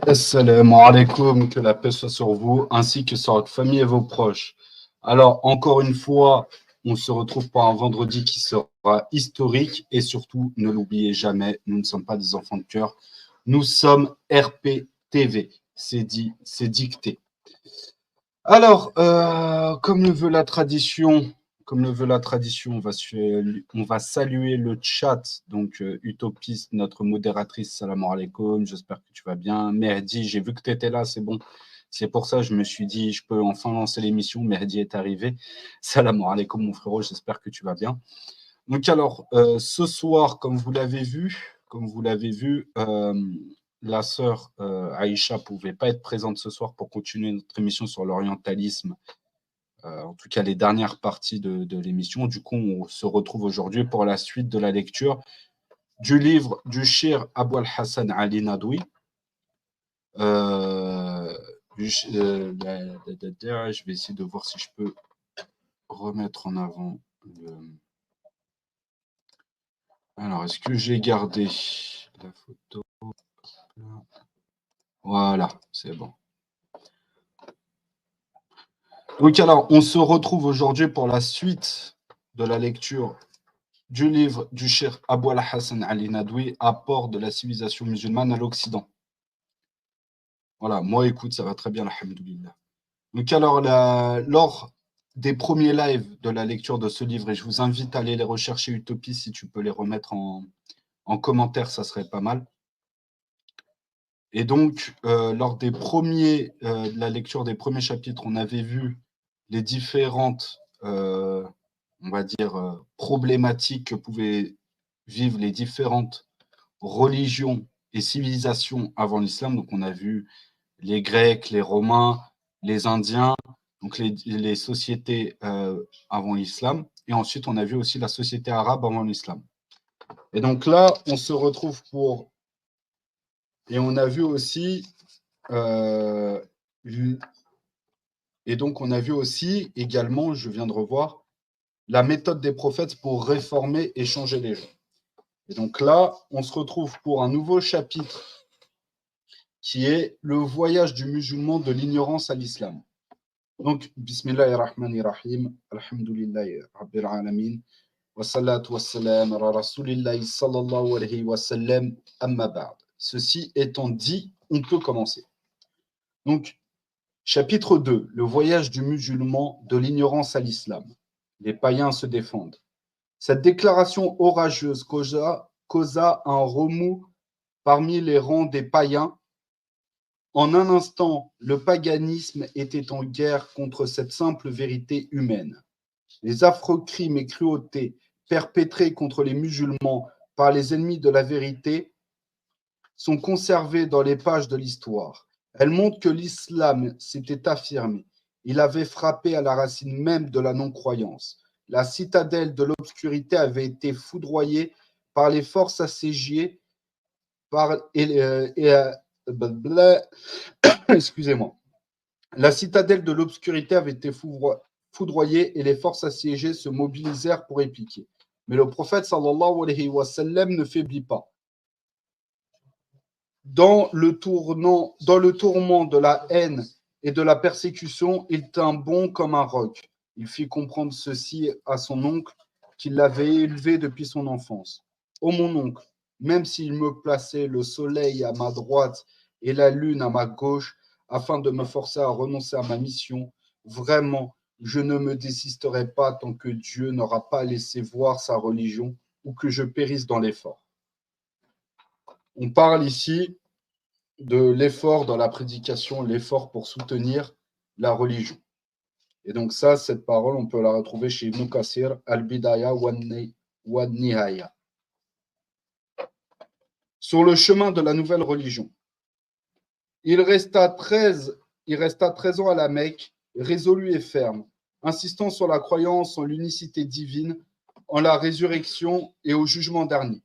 Assalamu alaikum, que la paix soit sur vous, ainsi que sur votre famille et vos proches. Alors, encore une fois, on se retrouve pour un vendredi qui sera historique et surtout, ne l'oubliez jamais, nous ne sommes pas des enfants de cœur, nous sommes RPTV, c'est dit, c'est dicté. Alors, comme le veut la tradition, on va saluer le chat. Donc, Utopiste, notre modératrice, salam alaikum, j'espère que tu vas bien. Mehdi, j'ai vu que tu étais là, c'est bon. C'est pour ça que je me suis dit, je peux enfin lancer l'émission. Mehdi est arrivé. Salam alaikum, mon frérot, j'espère que tu vas bien. Donc, alors, ce soir, comme vous l'avez vu, la sœur Aïcha ne pouvait pas être présente ce soir pour continuer notre émission sur l'orientalisme, en tout cas les dernières parties de l'émission. Du coup, on se retrouve aujourd'hui pour la suite de la lecture du livre du Cheikh Abou al-Hassan Ali Nadoui. Je vais essayer de voir si je peux remettre en avant Alors, est-ce que j'ai gardé la photo? Voilà, c'est bon. Donc alors, on se retrouve aujourd'hui pour la suite de la lecture du livre du Cheikh Abou al-Hassan Ali Nadoui, Apport de la civilisation musulmane à l'Occident. Voilà, moi, écoute, ça va très bien, alhamdoulilah. Donc alors, lors des premiers lives de la lecture de ce livre, et je vous invite à aller les rechercher, Utopie, si tu peux les remettre en commentaire, ça serait pas mal. Et donc, lors des de la lecture des premiers chapitres, on avait vu les différentes, on va dire, problématiques que pouvaient vivre les différentes religions et civilisations avant l'islam. Donc, on a vu les Grecs, les Romains, les Indiens, donc les sociétés avant l'islam. Et ensuite, on a vu aussi la société arabe avant l'islam. Et donc là, on se retrouve pour... Et on a vu aussi... et donc, on a vu aussi également, je viens de revoir, la méthode des prophètes pour réformer et changer les gens. Et donc là, on se retrouve pour un nouveau chapitre qui est le voyage du musulman de l'ignorance à l'islam. Donc, Bismillahirrahmanirrahim, Alhamdulillahi Rabbil Alamin, wa salatu wa salam ala Rasulillahi sallallahu alayhi wa sallam, amma ba'd. Ceci étant dit, on peut commencer. Donc, chapitre 2, le voyage du musulman de l'ignorance à l'islam. Les païens se défendent. Cette déclaration orageuse causa un remous parmi les rangs des païens. En un instant, le paganisme était en guerre contre cette simple vérité humaine. Les affreux crimes et cruautés perpétrés contre les musulmans par les ennemis de la vérité sont conservés dans les pages de l'histoire. Elles montrent que l'islam s'était affirmé. Il avait frappé à la racine même de la non-croyance. La citadelle de l'obscurité avait été foudroyée par les forces assiégées excusez-moi. La citadelle de l'obscurité avait été foudroyée et les forces assiégées se mobilisèrent pour répliquer. Mais le prophète sallallahu alayhi wa sallam ne faiblit pas. Dans le tourment de la haine et de la persécution, il tint bon comme un roc. Il fit comprendre ceci à son oncle, qui l'avait élevé depuis son enfance. « Ô mon oncle, même s'il me plaçait le soleil à ma droite et la lune à ma gauche, afin de me forcer à renoncer à ma mission, vraiment, je ne me désisterai pas tant que Dieu n'aura pas laissé voir sa religion ou que je périsse dans l'effort. On parle ici de l'effort dans la prédication, l'effort pour soutenir la religion. Et donc ça, cette parole, on peut la retrouver chez Ibn Kathir, Al-Bidaya wa Nihaya. Sur le chemin de la nouvelle religion, il resta 13 ans à la Mecque, résolu et ferme, insistant sur la croyance en l'unicité divine, en la résurrection et au jugement dernier.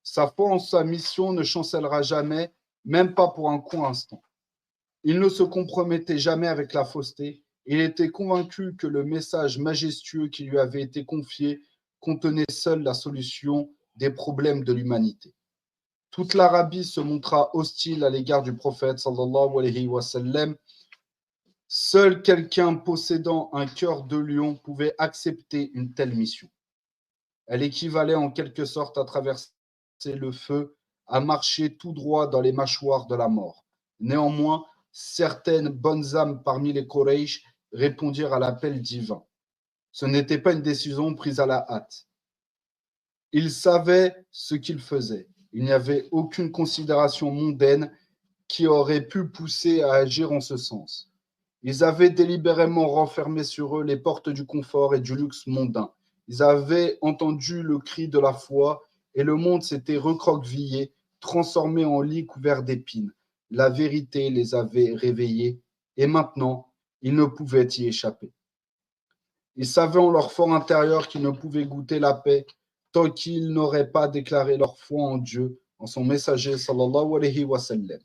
Sa foi en sa mission ne chancellera jamais, même pas pour un court instant. Il ne se compromettait jamais avec la fausseté. Il était convaincu que le message majestueux qui lui avait été confié contenait seul la solution des problèmes de l'humanité. Toute l'Arabie se montra hostile à l'égard du prophète sallallahu alayhi wa sallam. Seul quelqu'un possédant un cœur de lion pouvait accepter une telle mission. Elle équivalait en quelque sorte à traverser le feu, à marcher tout droit dans les mâchoires de la mort. Néanmoins, certaines bonnes âmes parmi les Quraysh répondirent à l'appel divin. Ce n'était pas une décision prise à la hâte. Ils savaient ce qu'ils faisaient. Il n'y avait aucune considération mondaine qui aurait pu pousser à agir en ce sens. Ils avaient délibérément renfermé sur eux les portes du confort et du luxe mondain. Ils avaient entendu le cri de la foi et le monde s'était recroquevillé, transformé en lit couvert d'épines. La vérité les avait réveillés et maintenant, ils ne pouvaient y échapper. Ils savaient en leur fort intérieur qu'ils ne pouvaient goûter la paix tant qu'ils n'auraient pas déclaré leur foi en Dieu, en son messager sallallahu alayhi wa sallam.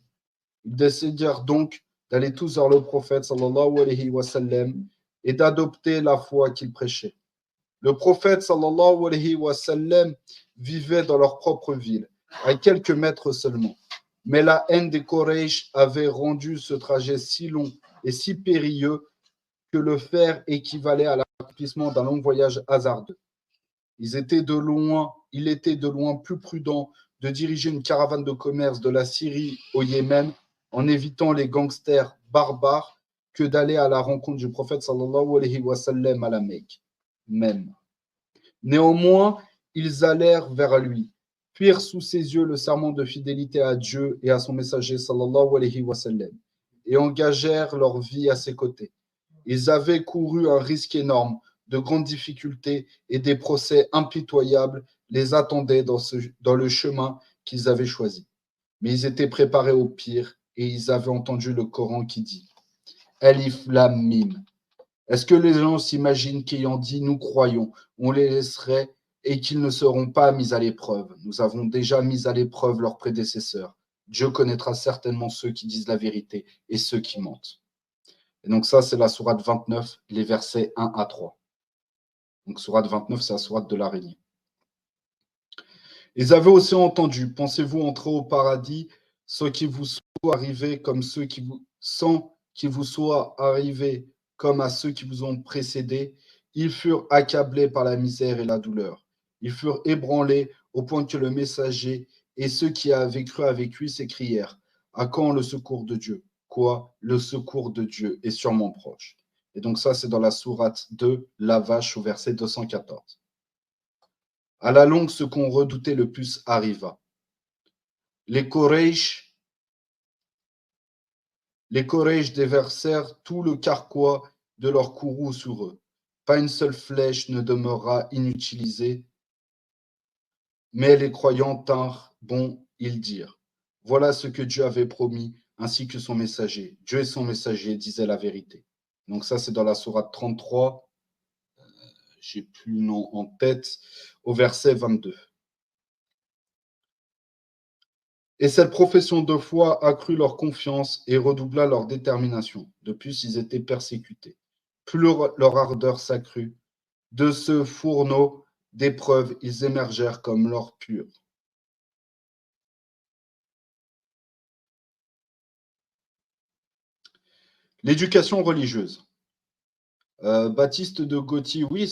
Ils décidèrent donc d'aller tous vers le prophète sallallahu alayhi wa sallam et d'adopter la foi qu'il prêchait. Le prophète sallallahu alayhi wa sallam vivait dans leur propre ville, à quelques mètres seulement. Mais la haine des Quraysh avait rendu ce trajet si long et si périlleux que le faire équivalait à l'accomplissement d'un long voyage hasardeux. Il était de loin plus prudent de diriger une caravane de commerce de la Syrie au Yémen en évitant les gangsters barbares que d'aller à la rencontre du prophète sallallahu alayhi wa sallam à la Mecque même. Néanmoins, ils allèrent vers lui, firent sous ses yeux le serment de fidélité à Dieu et à son messager sallallahu alayhi wa sallam et engagèrent leur vie à ses côtés. Ils avaient couru un risque énorme, de grandes difficultés et des procès impitoyables les attendaient dans le chemin qu'ils avaient choisi. Mais ils étaient préparés au pire et ils avaient entendu le Coran qui dit Alif Lam Mim. Est-ce que les gens s'imaginent qu'ayant dit nous croyons, on les laisserait et qu'ils ne seront pas mis à l'épreuve? Nous avons déjà mis à l'épreuve leurs prédécesseurs. Dieu connaîtra certainement ceux qui disent la vérité et ceux qui mentent. Et donc ça, c'est la sourate 29, les versets 1 à 3. Donc sourate 29, c'est la sourate de l'araignée. Ils avaient aussi entendu, pensez-vous entrer au paradis sans qu'il vous soit arrivé comme sans qu'il vous soit arrivé comme à ceux qui vous ont précédés. Ils furent accablés par la misère et la douleur. Ils furent ébranlés au point que le messager et ceux qui avaient cru avec lui s'écrièrent à quand le secours de Dieu? Quoi? Le secours de Dieu est sûrement proche. Et donc ça, c'est dans la sourate 2, la vache, au verset 214. À la longue, ce qu'on redoutait le plus arriva. Les Quraysh déversèrent tout le carquois de leur courroux sur eux. Pas une seule flèche ne demeura inutilisée, mais les croyants tinrent bon, ils dirent. Voilà ce que Dieu avait promis, ainsi que son messager. Dieu et son messager disaient la vérité. Donc ça, c'est dans la sourate 33, j'ai plus le nom en tête, au verset 22. Et cette profession de foi accrut leur confiance et redoubla leur détermination. De plus, ils étaient persécutés. Plus leur ardeur s'accrut. De ce fourneau d'épreuves, ils émergèrent comme l'or pur. L'éducation religieuse. Baptiste de Gauthier, oui,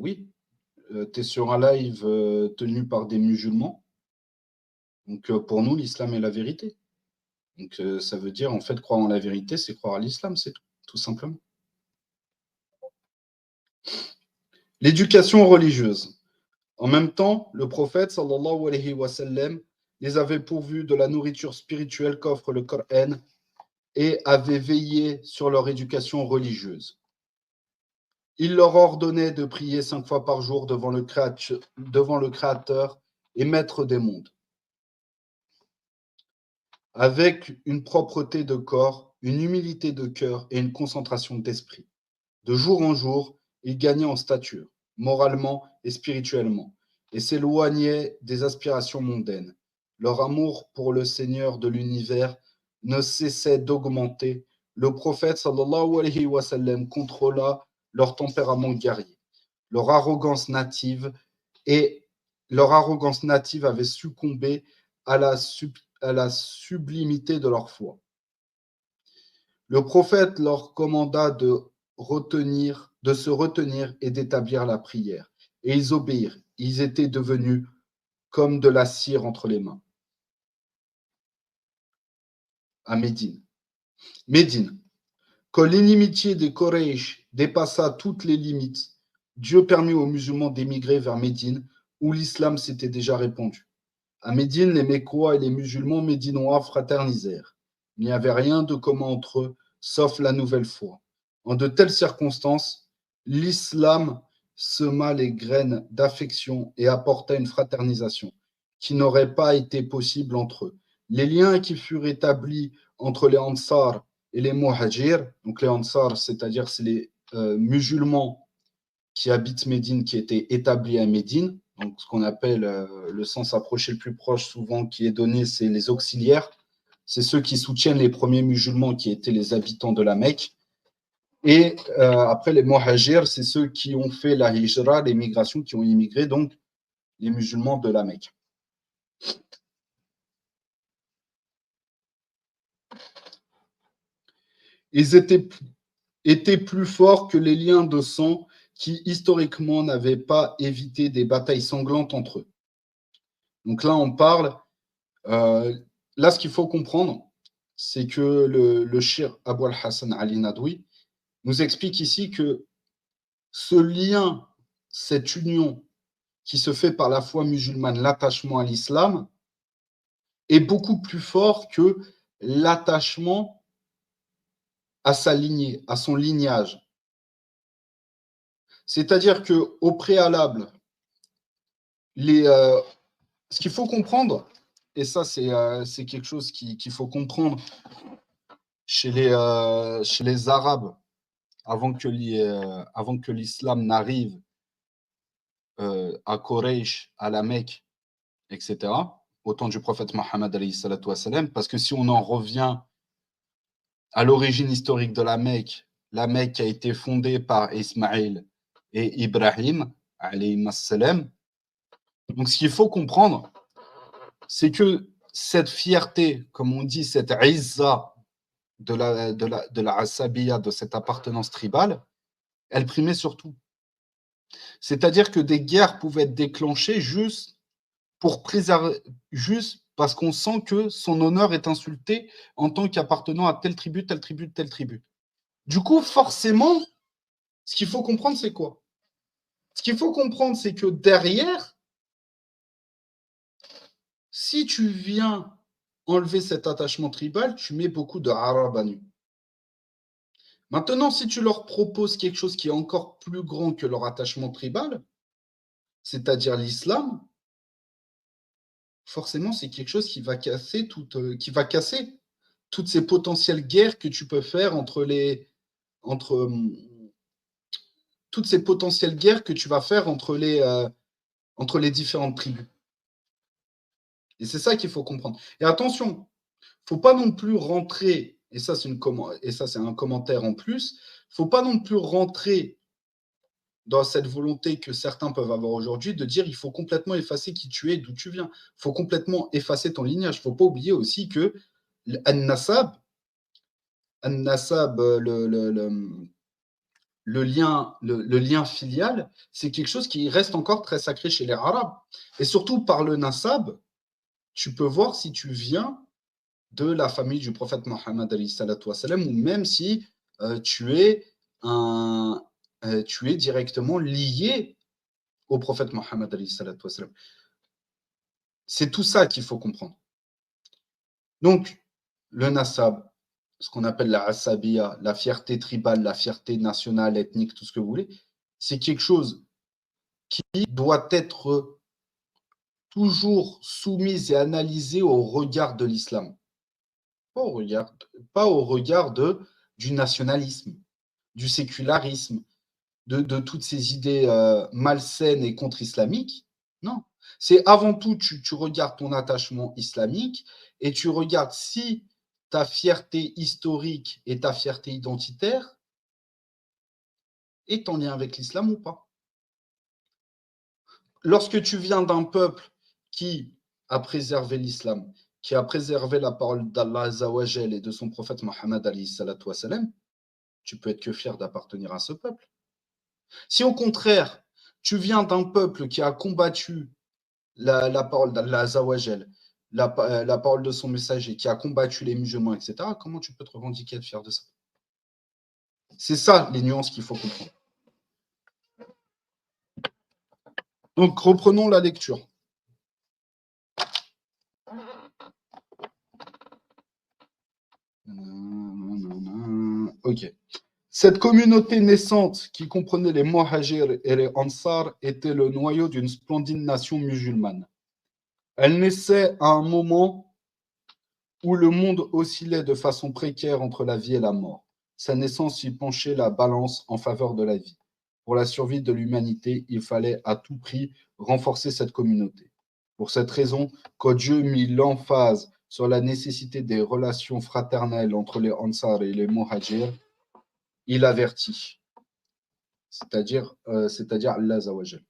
oui. Tu es sur un live tenu par des musulmans. Donc, pour nous, l'islam est la vérité. Donc, ça veut dire, en fait, croire en la vérité, c'est croire à l'islam, c'est tout simplement. L'éducation religieuse. En même temps, le prophète, sallallahu alayhi wa sallam, les avait pourvus de la nourriture spirituelle qu'offre le Coran et avait veillé sur leur éducation religieuse. Il leur ordonnait de prier 5 fois par jour devant le Créateur et Maître des mondes, avec une propreté de corps, une humilité de cœur et une concentration d'esprit. De jour en jour, ils gagnaient en stature, moralement et spirituellement, et s'éloignaient des aspirations mondaines. Leur amour pour le Seigneur de l'univers ne cessait d'augmenter. Le prophète sallallahu alayhi wa sallam contrôla leur tempérament guerrier, leur arrogance native et leur arrogance native avait succombé à la sublimité de leur foi. Le prophète leur commanda de se retenir et d'établir la prière. Et ils obéirent. Ils étaient devenus comme de la cire entre les mains. À Médine. Médine. Quand l'inimitié des Quraysh dépassa toutes les limites, Dieu permit aux musulmans d'émigrer vers Médine, où l'islam s'était déjà répandu. À Médine, les Mécois et les musulmans médinois fraternisèrent. Il n'y avait rien de commun entre eux, sauf la nouvelle foi. En de telles circonstances, l'islam sema les graines d'affection et apporta une fraternisation qui n'aurait pas été possible entre eux. Les liens qui furent établis entre les Ansar et les Muhajirs, donc les Ansar, c'est-à-dire c'est les musulmans qui habitent Médine, qui étaient établis à Médine, donc ce qu'on appelle le sens approché le plus proche souvent qui est donné, c'est les auxiliaires. C'est ceux qui soutiennent les premiers musulmans qui étaient les habitants de la Mecque. Et après, les Muhajirs, c'est ceux qui ont fait la hijra, les migrations, qui ont immigré, donc les musulmans de la Mecque. Ils étaient plus forts que les liens de sang qui, historiquement, n'avaient pas évité des batailles sanglantes entre eux. Donc là, on parle. Là, ce qu'il faut comprendre, c'est que le Shir Abou al-Hassan Ali Nadoui nous explique ici que ce lien, cette union qui se fait par la foi musulmane, l'attachement à l'islam, est beaucoup plus fort que l'attachement à sa lignée, à son lignage. C'est-à-dire qu'au préalable, ce qu'il faut comprendre, et ça c'est quelque chose qu'il faut comprendre chez les Arabes, avant que l'islam n'arrive à Quraysh, à la Mecque, etc., au temps du prophète Mohammed, parce que si on en revient à l'origine historique de la Mecque a été fondée par Ismaïl et Ibrahim, alayhim as-salam. Donc ce qu'il faut comprendre, c'est que cette fierté, comme on dit, cette izza de la asabiya, de cette appartenance tribale, elle primait surtout. C'est-à-dire que des guerres pouvaient être déclenchées juste pour préserver, juste parce qu'on sent que son honneur est insulté en tant qu'appartenant à telle tribu, telle tribu, telle tribu. Du coup, forcément, ce qu'il faut comprendre, c'est quoi? Ce qu'il faut comprendre, c'est que derrière, si tu viens enlever cet attachement tribal, tu mets beaucoup de arab à nu. Maintenant, si tu leur proposes quelque chose qui est encore plus grand que leur attachement tribal, c'est-à-dire l'islam, forcément, c'est quelque chose qui va casser toutes ces potentielles guerres que tu peux faire entre toutes ces potentielles guerres que tu vas faire entre les différentes tribus. Et c'est ça qu'il faut comprendre. Et attention, il ne faut pas non plus rentrer, et ça c'est un commentaire en plus, il ne faut pas non plus rentrer dans cette volonté que certains peuvent avoir aujourd'hui de dire il faut complètement effacer qui tu es, d'où tu viens. Il faut complètement effacer ton lignage. Il ne faut pas oublier aussi que An-Nasab, le lien filial, c'est quelque chose qui reste encore très sacré chez les Arabes. Et surtout par le Nasab, tu peux voir si tu viens de la famille du prophète Mohammed alayhi salatu wassalam, ou même si tu es tu es directement lié au prophète Mohammed alayhi salatu wassalam. C'est tout ça qu'il faut comprendre. Donc, le nasab, ce qu'on appelle la asabiya, la fierté tribale, la fierté nationale, ethnique, tout ce que vous voulez, c'est quelque chose qui doit être toujours soumis et analysé au regard de l'islam. Pas au regard du nationalisme, du sécularisme, de toutes ces idées malsaines et contre-islamiques. Non. C'est avant tout, tu regardes ton attachement islamique et tu regardes si ta fierté historique et ta fierté identitaire est en lien avec l'islam ou pas. Lorsque tu viens d'un peuple qui a préservé l'islam, qui a préservé la parole d'Allah Azzawajal et de son prophète Mohammed alayhi salatu wassalam, tu peux être que fier d'appartenir à ce peuple. Si au contraire, tu viens d'un peuple qui a combattu la parole d'Allah Azzawajal, la parole de son messager, qui a combattu les musulmans, etc., comment tu peux te revendiquer être fier de ça? C'est ça les nuances qu'il faut comprendre. Donc, reprenons la lecture. Ok. Cette communauté naissante qui comprenait les Muhajir et les Ansar était le noyau d'une splendide nation musulmane. Elle naissait à un moment où le monde oscillait de façon précaire entre la vie et la mort. Sa naissance y penchait la balance en faveur de la vie. Pour la survie de l'humanité, il fallait à tout prix renforcer cette communauté. Pour cette raison, quand Dieu mit l'emphase sur la nécessité des relations fraternelles entre les Ansar et les Muhajir, il avertit, c'est-à-dire Allah Azawajal.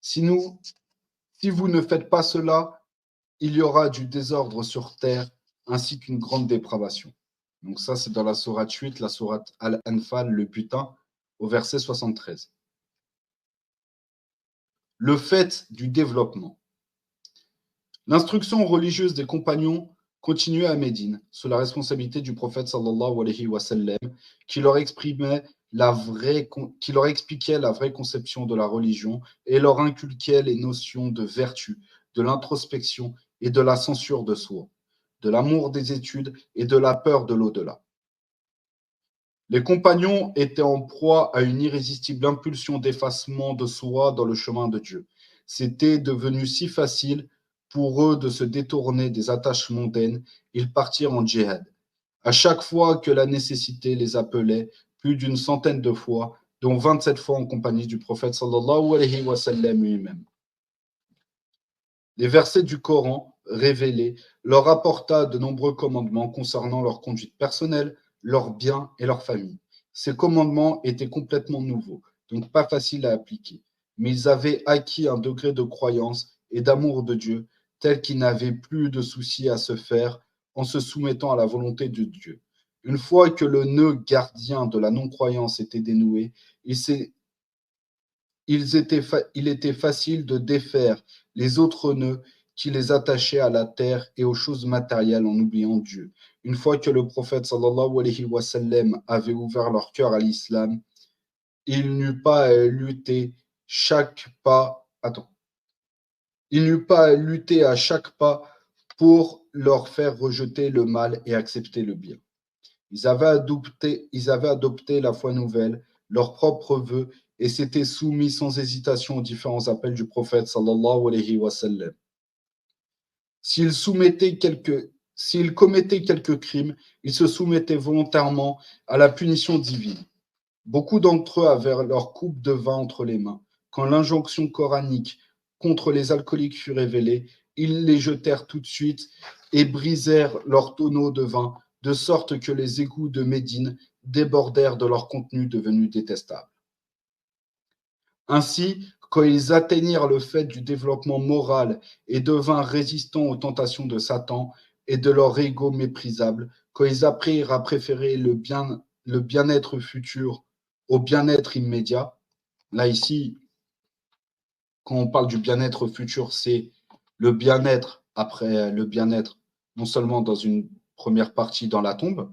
Si vous ne faites pas cela, il y aura du désordre sur terre ainsi qu'une grande dépravation. Donc ça, c'est dans la sourate 8, la sourate Al-Anfal, le butin, au verset 73. Le fait du développement. L'instruction religieuse des compagnons continuait à Médine, sous la responsabilité du prophète sallallahu alayhi wa sallam, qui leur expliquait la vraie conception de la religion et leur inculquait les notions de vertu, de l'introspection et de la censure de soi, de l'amour des études et de la peur de l'au-delà. Les compagnons étaient en proie à une irrésistible impulsion d'effacement de soi dans le chemin de Dieu. C'était devenu si facile pour eux de se détourner des attaches mondaines, ils partirent en djihad. À chaque fois que la nécessité les appelait, plus d'une centaine de fois, dont 27 fois en compagnie du prophète sallallahu alayhi wa sallam lui-même. Les versets du Coran révélés leur apporta de nombreux commandements concernant leur conduite personnelle, leurs biens et leur famille. Ces commandements étaient complètement nouveaux, donc pas faciles à appliquer, mais ils avaient acquis un degré de croyance et d'amour de Dieu tel qu'ils n'avaient plus de soucis à se faire en se soumettant à la volonté de Dieu. Une fois que le nœud gardien de la non-croyance était dénoué, il était facile de défaire les autres nœuds qui les attachaient à la terre et aux choses matérielles en oubliant Dieu. Une fois que le prophète sallallahu alayhi wa sallam avait ouvert leur cœur à l'islam, il n'eut pas à lutter chaque pas. Il n'eut pas à lutter à chaque pas pour leur faire rejeter le mal et accepter le bien. Ils avaient adopté la foi nouvelle, leurs propres vœux, et s'étaient soumis sans hésitation aux différents appels du prophète sallallahu alayhi wa sallam. S'ils commettaient quelques crimes, ils se soumettaient volontairement à la punition divine. Beaucoup d'entre eux avaient leur coupe de vin entre les mains. Quand l'injonction coranique contre les alcooliques fut révélée, ils les jetèrent tout de suite et brisèrent leurs tonneaux de vin, de sorte que les égouts de Médine débordèrent de leur contenu devenu détestable. Ainsi, quand ils atteignirent le fait du développement moral et devinrent résistants aux tentations de Satan et de leur ego méprisable, quand ils apprirent à préférer le bien-être futur au bien-être immédiat, là ici, quand on parle du bien-être futur, c'est le bien-être après le bien-être, non seulement dans une première partie dans la tombe,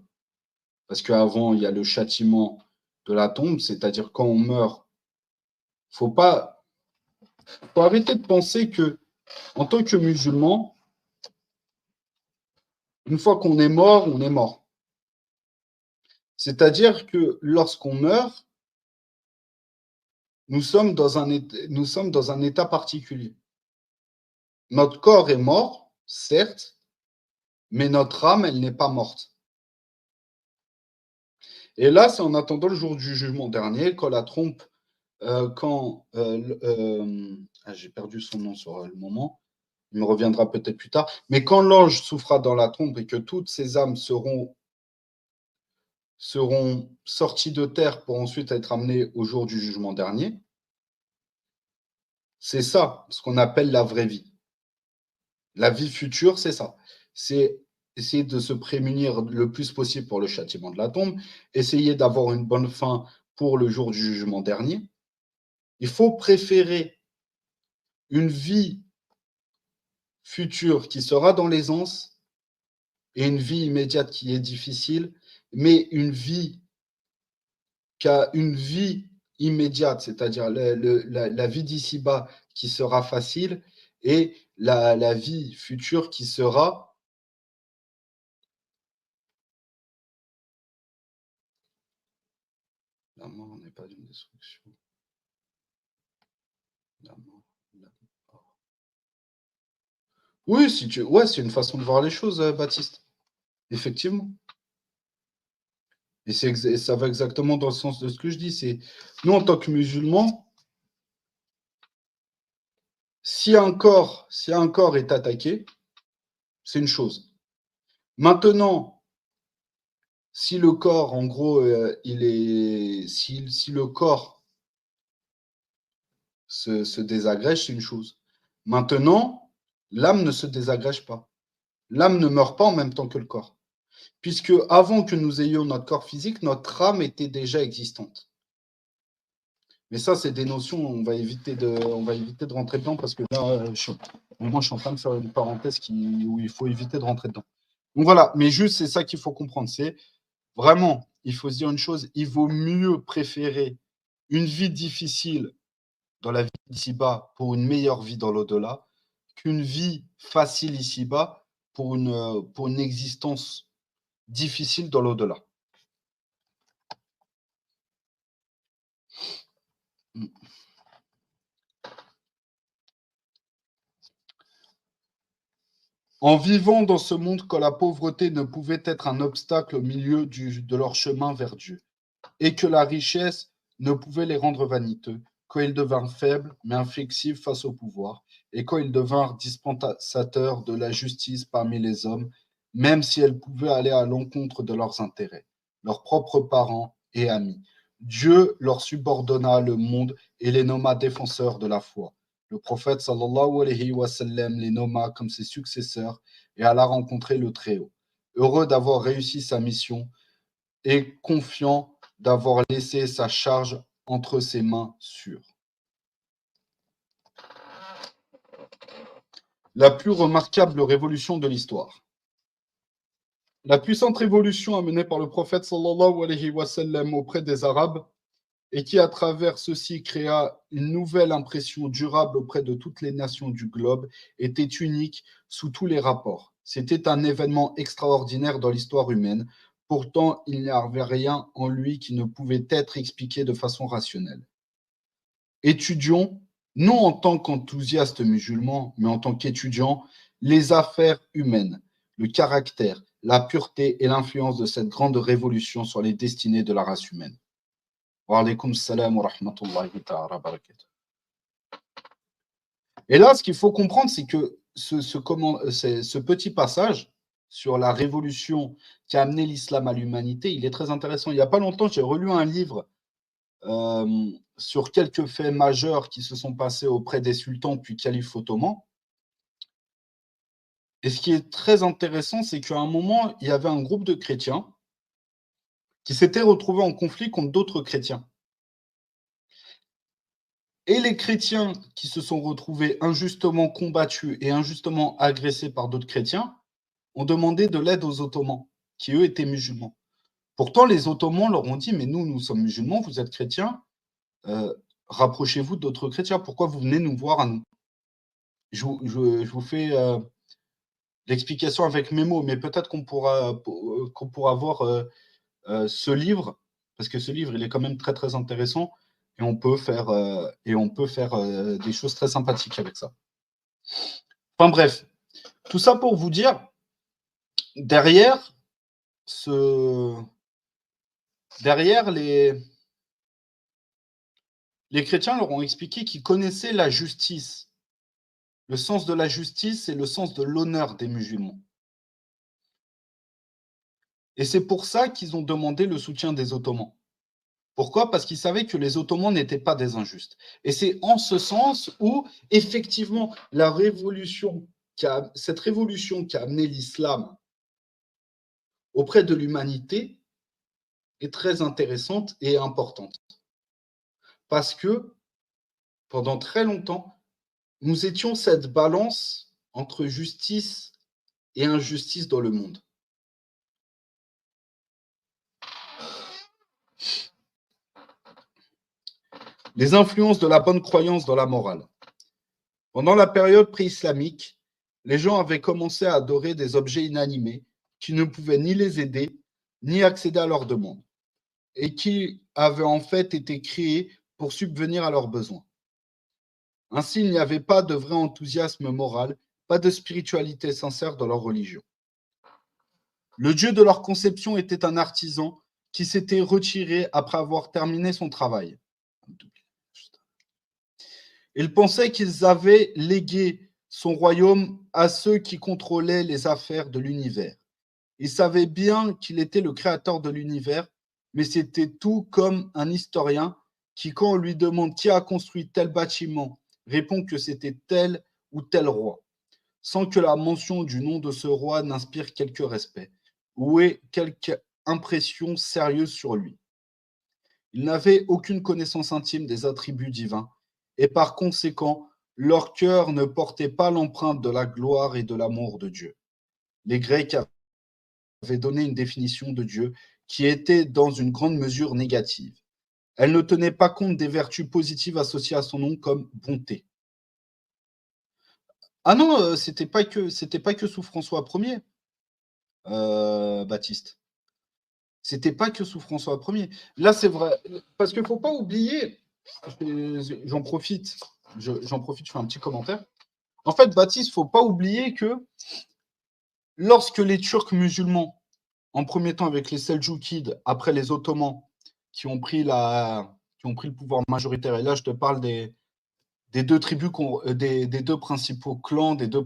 parce qu'avant, il y a le châtiment de la tombe, c'est-à-dire quand on meurt, faut pas, faut arrêter de penser que, en tant que musulman, une fois qu'on est mort, on est mort. C'est-à-dire que lorsqu'on meurt, nous sommes dans un état particulier. Notre corps est mort, certes, mais notre âme, elle n'est pas morte. Et là, c'est en attendant le jour du jugement dernier, quand la trompe, j'ai perdu son nom sur le moment, il me reviendra peut-être plus tard, mais quand l'ange souffra dans la trompe et que toutes ces âmes seront sorties de terre pour ensuite être amenées au jour du jugement dernier, c'est ça ce qu'on appelle la vraie vie. La vie future, c'est ça. C'est essayer de se prémunir le plus possible pour le châtiment de la tombe, essayer d'avoir une bonne fin pour le jour du jugement dernier. Il faut préférer une vie future qui sera dans l'aisance et une vie immédiate qui est difficile, mais une vie immédiate, c'est-à-dire la vie d'ici-bas qui sera facile et la vie future qui sera la mort n'est pas une destruction. La mort, la mort. Oui, ouais, c'est une façon de voir les choses, Baptiste. Effectivement. Et ça va exactement dans le sens de ce que je dis. C'est nous, en tant que musulmans, si un corps est attaqué, c'est une chose. Maintenant, si le corps, en gros, si le corps se désagrège, c'est une chose. Maintenant, l'âme ne se désagrège pas. L'âme ne meurt pas en même temps que le corps. Puisque avant que nous ayons notre corps physique, notre âme était déjà existante. Mais ça, c'est des notions, on va éviter de rentrer dedans parce que là, moi, je suis en train de faire une parenthèse où il faut éviter de rentrer dedans. Donc voilà, mais juste, c'est ça qu'il faut comprendre. C'est vraiment, il faut se dire une chose, il vaut mieux préférer une vie difficile dans la vie ici-bas pour une meilleure vie dans l'au-delà qu'une vie facile ici-bas pour une existence difficile dans l'au-delà. En vivant dans ce monde quand la pauvreté ne pouvait être un obstacle au milieu de leur chemin vers Dieu, et que la richesse ne pouvait les rendre vaniteux, quand ils devinrent faibles mais inflexibles face au pouvoir, et quand ils devinrent dispensateurs de la justice parmi les hommes, même si elle pouvait aller à l'encontre de leurs intérêts, leurs propres parents et amis. Dieu leur subordonna le monde et les nomma défenseurs de la foi. Le prophète sallallahu alayhi wa sallam les nomma comme ses successeurs et alla rencontrer le Très-Haut. Heureux d'avoir réussi sa mission et confiant d'avoir laissé sa charge entre ses mains sûres. La plus remarquable révolution de l'histoire. La puissante révolution amenée par le prophète sallallahu alayhi wa sallam auprès des Arabes et qui, à travers ceci, créa une nouvelle impression durable auprès de toutes les nations du globe, était unique sous tous les rapports. C'était un événement extraordinaire dans l'histoire humaine. Pourtant, il n'y avait rien en lui qui ne pouvait être expliqué de façon rationnelle. Étudions, non en tant qu'enthousiastes musulmans, mais en tant qu'étudiants, les affaires humaines, le caractère, la pureté et l'influence de cette grande révolution sur les destinées de la race humaine. Wa alaykoum salam wa rahmatullahi ta'ala wa barakatuh. Et là, ce qu'il faut comprendre, c'est que ce petit passage sur la révolution qui a amené l'islam à l'humanité, il est très intéressant. Il n'y a pas longtemps, j'ai relu un livre sur quelques faits majeurs qui se sont passés auprès des sultans puis califes ottomans. Et ce qui est très intéressant, c'est qu'à un moment, il y avait un groupe de chrétiens qui s'étaient retrouvés en conflit contre d'autres chrétiens. Et les chrétiens qui se sont retrouvés injustement combattus et injustement agressés par d'autres chrétiens ont demandé de l'aide aux Ottomans, qui eux étaient musulmans. Pourtant, les Ottomans leur ont dit, mais nous sommes musulmans, vous êtes chrétiens, rapprochez-vous d'autres chrétiens, pourquoi vous venez nous voir à nous? Je vous fais l'explication avec mes mots, mais peut-être qu'on pourra voir ce livre, parce que ce livre, il est quand même très, très intéressant, et on peut faire des choses très sympathiques avec ça. Enfin bref, tout ça pour vous dire, derrière les chrétiens leur ont expliqué qu'ils connaissaient la justice. Le sens de la justice, c'est le sens de l'honneur des musulmans. Et c'est pour ça qu'ils ont demandé le soutien des Ottomans. Pourquoi? Parce qu'ils savaient que les Ottomans n'étaient pas des injustes. Et c'est en ce sens où, effectivement, cette révolution qui a amené l'islam auprès de l'humanité est très intéressante et importante. Parce que, pendant très longtemps, nous étions cette balance entre justice et injustice dans le monde. Les influences de la bonne croyance dans la morale. Pendant la période pré-islamique, les gens avaient commencé à adorer des objets inanimés qui ne pouvaient ni les aider, ni accéder à leurs demandes, et qui avaient en fait été créés pour subvenir à leurs besoins. Ainsi, il n'y avait pas de vrai enthousiasme moral, pas de spiritualité sincère dans leur religion. Le Dieu de leur conception était un artisan qui s'était retiré après avoir terminé son travail. Ils pensaient qu'ils avaient légué son royaume à ceux qui contrôlaient les affaires de l'univers. Ils savaient bien qu'il était le créateur de l'univers, mais c'était tout comme un historien qui, quand on lui demande qui a construit tel bâtiment, répond que c'était tel ou tel roi, sans que la mention du nom de ce roi n'inspire quelque respect ou ait quelque impression sérieuse sur lui. Ils n'avaient aucune connaissance intime des attributs divins, et par conséquent, leur cœur ne portait pas l'empreinte de la gloire et de l'amour de Dieu. Les Grecs avaient donné une définition de Dieu qui était dans une grande mesure négative. Elle ne tenait pas compte des vertus positives associées à son nom comme bonté. Ah non, c'était pas que sous François Ier, Baptiste. C'était pas que sous François Ier. Là, c'est vrai, parce qu'il ne faut pas oublier, j'en profite, je fais un petit commentaire. En fait, Baptiste, il ne faut pas oublier que lorsque les Turcs musulmans, en premier temps avec les Seljoukides, après les Ottomans, qui ont pris le pouvoir majoritaire, et là, je te parle des deux tribus, des deux principaux clans, des deux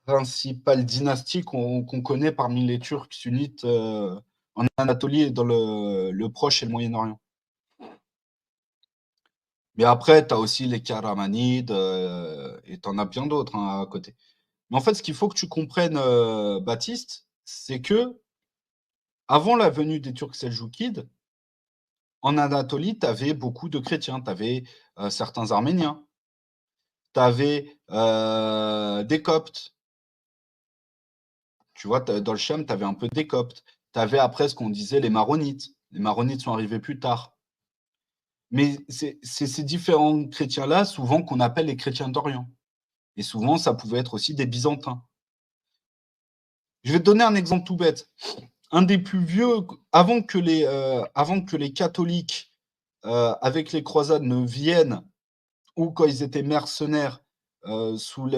principales dynasties qu'on connaît parmi les Turcs sunnites en Anatolie et dans le Proche et le Moyen-Orient. Mais après, tu as aussi les Karamanides et tu en as bien d'autres à côté. Mais en fait, ce qu'il faut que tu comprennes, Baptiste, c'est que avant la venue des Turcs seljoukides, en Anatolie, tu avais beaucoup de chrétiens, tu avais certains Arméniens, tu avais des Coptes. Tu vois, dans le Cham, tu avais un peu des Coptes. Tu avais après ce qu'on disait les Maronites. Les Maronites sont arrivés plus tard. Mais c'est ces différents chrétiens-là, souvent, qu'on appelle les chrétiens d'Orient. Et souvent, ça pouvait être aussi des Byzantins. Je vais te donner un exemple tout bête. Un des plus vieux, avant que les catholiques, avec les croisades, ne viennent, ou quand ils étaient mercenaires sous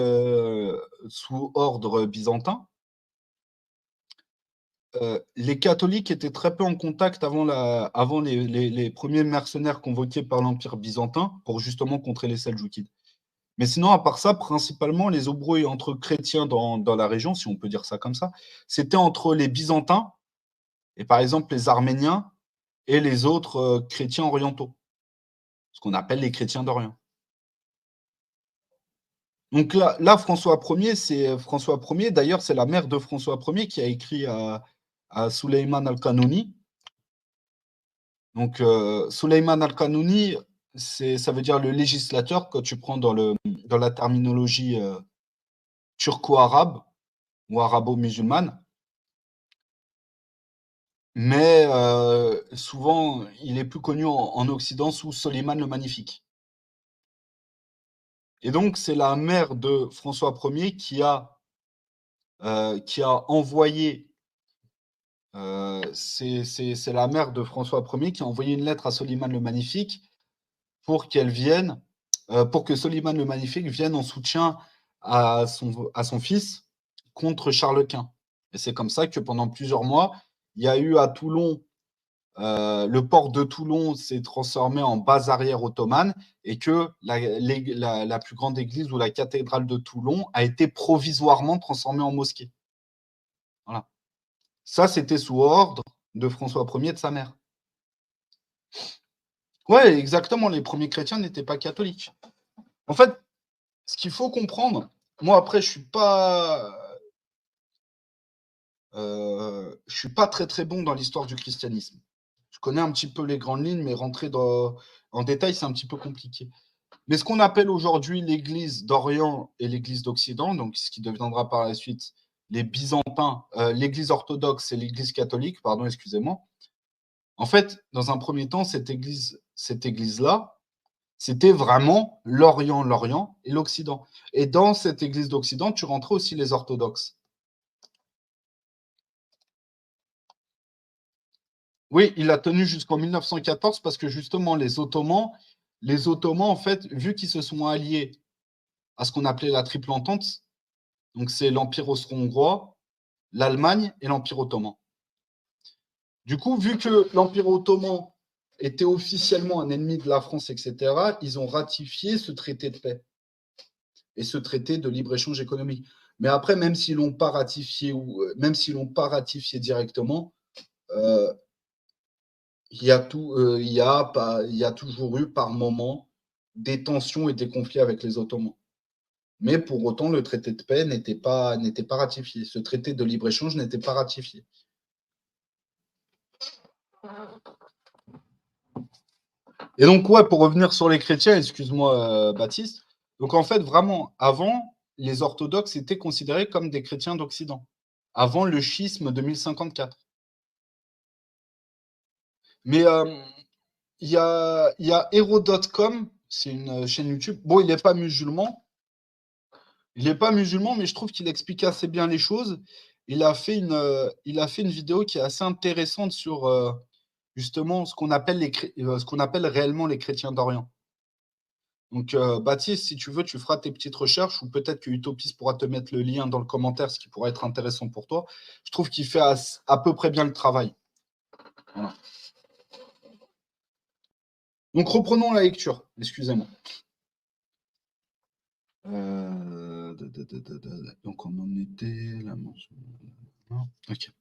ordre byzantin, les catholiques étaient très peu en contact avant les premiers mercenaires convoqués par l'Empire byzantin pour justement contrer les Seljoukides. Mais sinon, à part ça, principalement, les embrouilles entre chrétiens dans la région, si on peut dire ça comme ça, c'était entre les Byzantins et par exemple les Arméniens et les autres chrétiens orientaux, ce qu'on appelle les chrétiens d'Orient. Donc là, François Ier, d'ailleurs, c'est la mère de François Ier qui a écrit à Suleyman al-Qanouni Donc, Soleiman Al-Qanouni, ça veut dire le législateur, quand tu prends dans la terminologie turco-arabe ou arabo-musulmane. Mais souvent, il est plus connu en Occident sous Soleiman le Magnifique. Et donc, c'est la mère de François Ier qui a envoyé, c'est la mère de François Ier qui a envoyé une lettre à Soleiman le Magnifique pour qu'elle vienne, pour que Soleiman le Magnifique vienne en soutien à son fils contre Charles Quint. Et c'est comme ça que pendant plusieurs mois, il y a eu à Toulon, le port de Toulon s'est transformé en base arrière ottomane et que la plus grande église ou la cathédrale de Toulon a été provisoirement transformée en mosquée. Voilà. Ça, c'était sous ordre de François Ier et de sa mère. Ouais, exactement. Les premiers chrétiens n'étaient pas catholiques. En fait, ce qu'il faut comprendre, moi après, je suis pas très très bon dans l'histoire du christianisme. Je connais un petit peu les grandes lignes, mais rentrer en détail, c'est un petit peu compliqué. Mais ce qu'on appelle aujourd'hui l'Église d'Orient et l'Église d'Occident, donc ce qui deviendra par la suite les Byzantins, l'Église orthodoxe et l'Église catholique, pardon, excusez-moi. En fait, dans un premier temps, cette église-là, c'était vraiment l'Orient et l'Occident. Et dans cette Église d'Occident, tu rentrais aussi les orthodoxes. Oui, il a tenu jusqu'en 1914 parce que justement, les Ottomans, en fait, vu qu'ils se sont alliés à ce qu'on appelait la Triple Entente, donc c'est l'Empire austro-hongrois, l'Allemagne et l'Empire ottoman. Du coup, vu que l'Empire ottoman était officiellement un ennemi de la France, etc., ils ont ratifié ce traité de paix et ce traité de libre-échange économique. Mais après, même s'ils l'ont pas ratifié ou même s'ils l'ont pas ratifié directement, il y a toujours eu par moment des tensions et des conflits avec les Ottomans. Mais pour autant, le traité de paix n'était pas ratifié. Ce traité de libre-échange n'était pas ratifié. Et donc, ouais, pour revenir sur les chrétiens, excuse-moi, Baptiste. Donc, en fait, vraiment, avant, les orthodoxes étaient considérés comme des chrétiens d'Occident, avant le schisme de 1054. Mais il y a Hero.com, c'est une chaîne YouTube. Bon, il n'est pas musulman. Il n'est pas musulman, mais je trouve qu'il explique assez bien les choses. Il a fait une vidéo qui est assez intéressante sur justement ce qu'on appelle réellement les chrétiens d'Orient. Donc, Baptiste, si tu veux, tu feras tes petites recherches ou peut-être que Utopis pourra te mettre le lien dans le commentaire, ce qui pourrait être intéressant pour toi. Je trouve qu'il fait à peu près bien le travail. Voilà. Donc, reprenons la lecture. Excusez-moi. Donc, on en était là. Ok.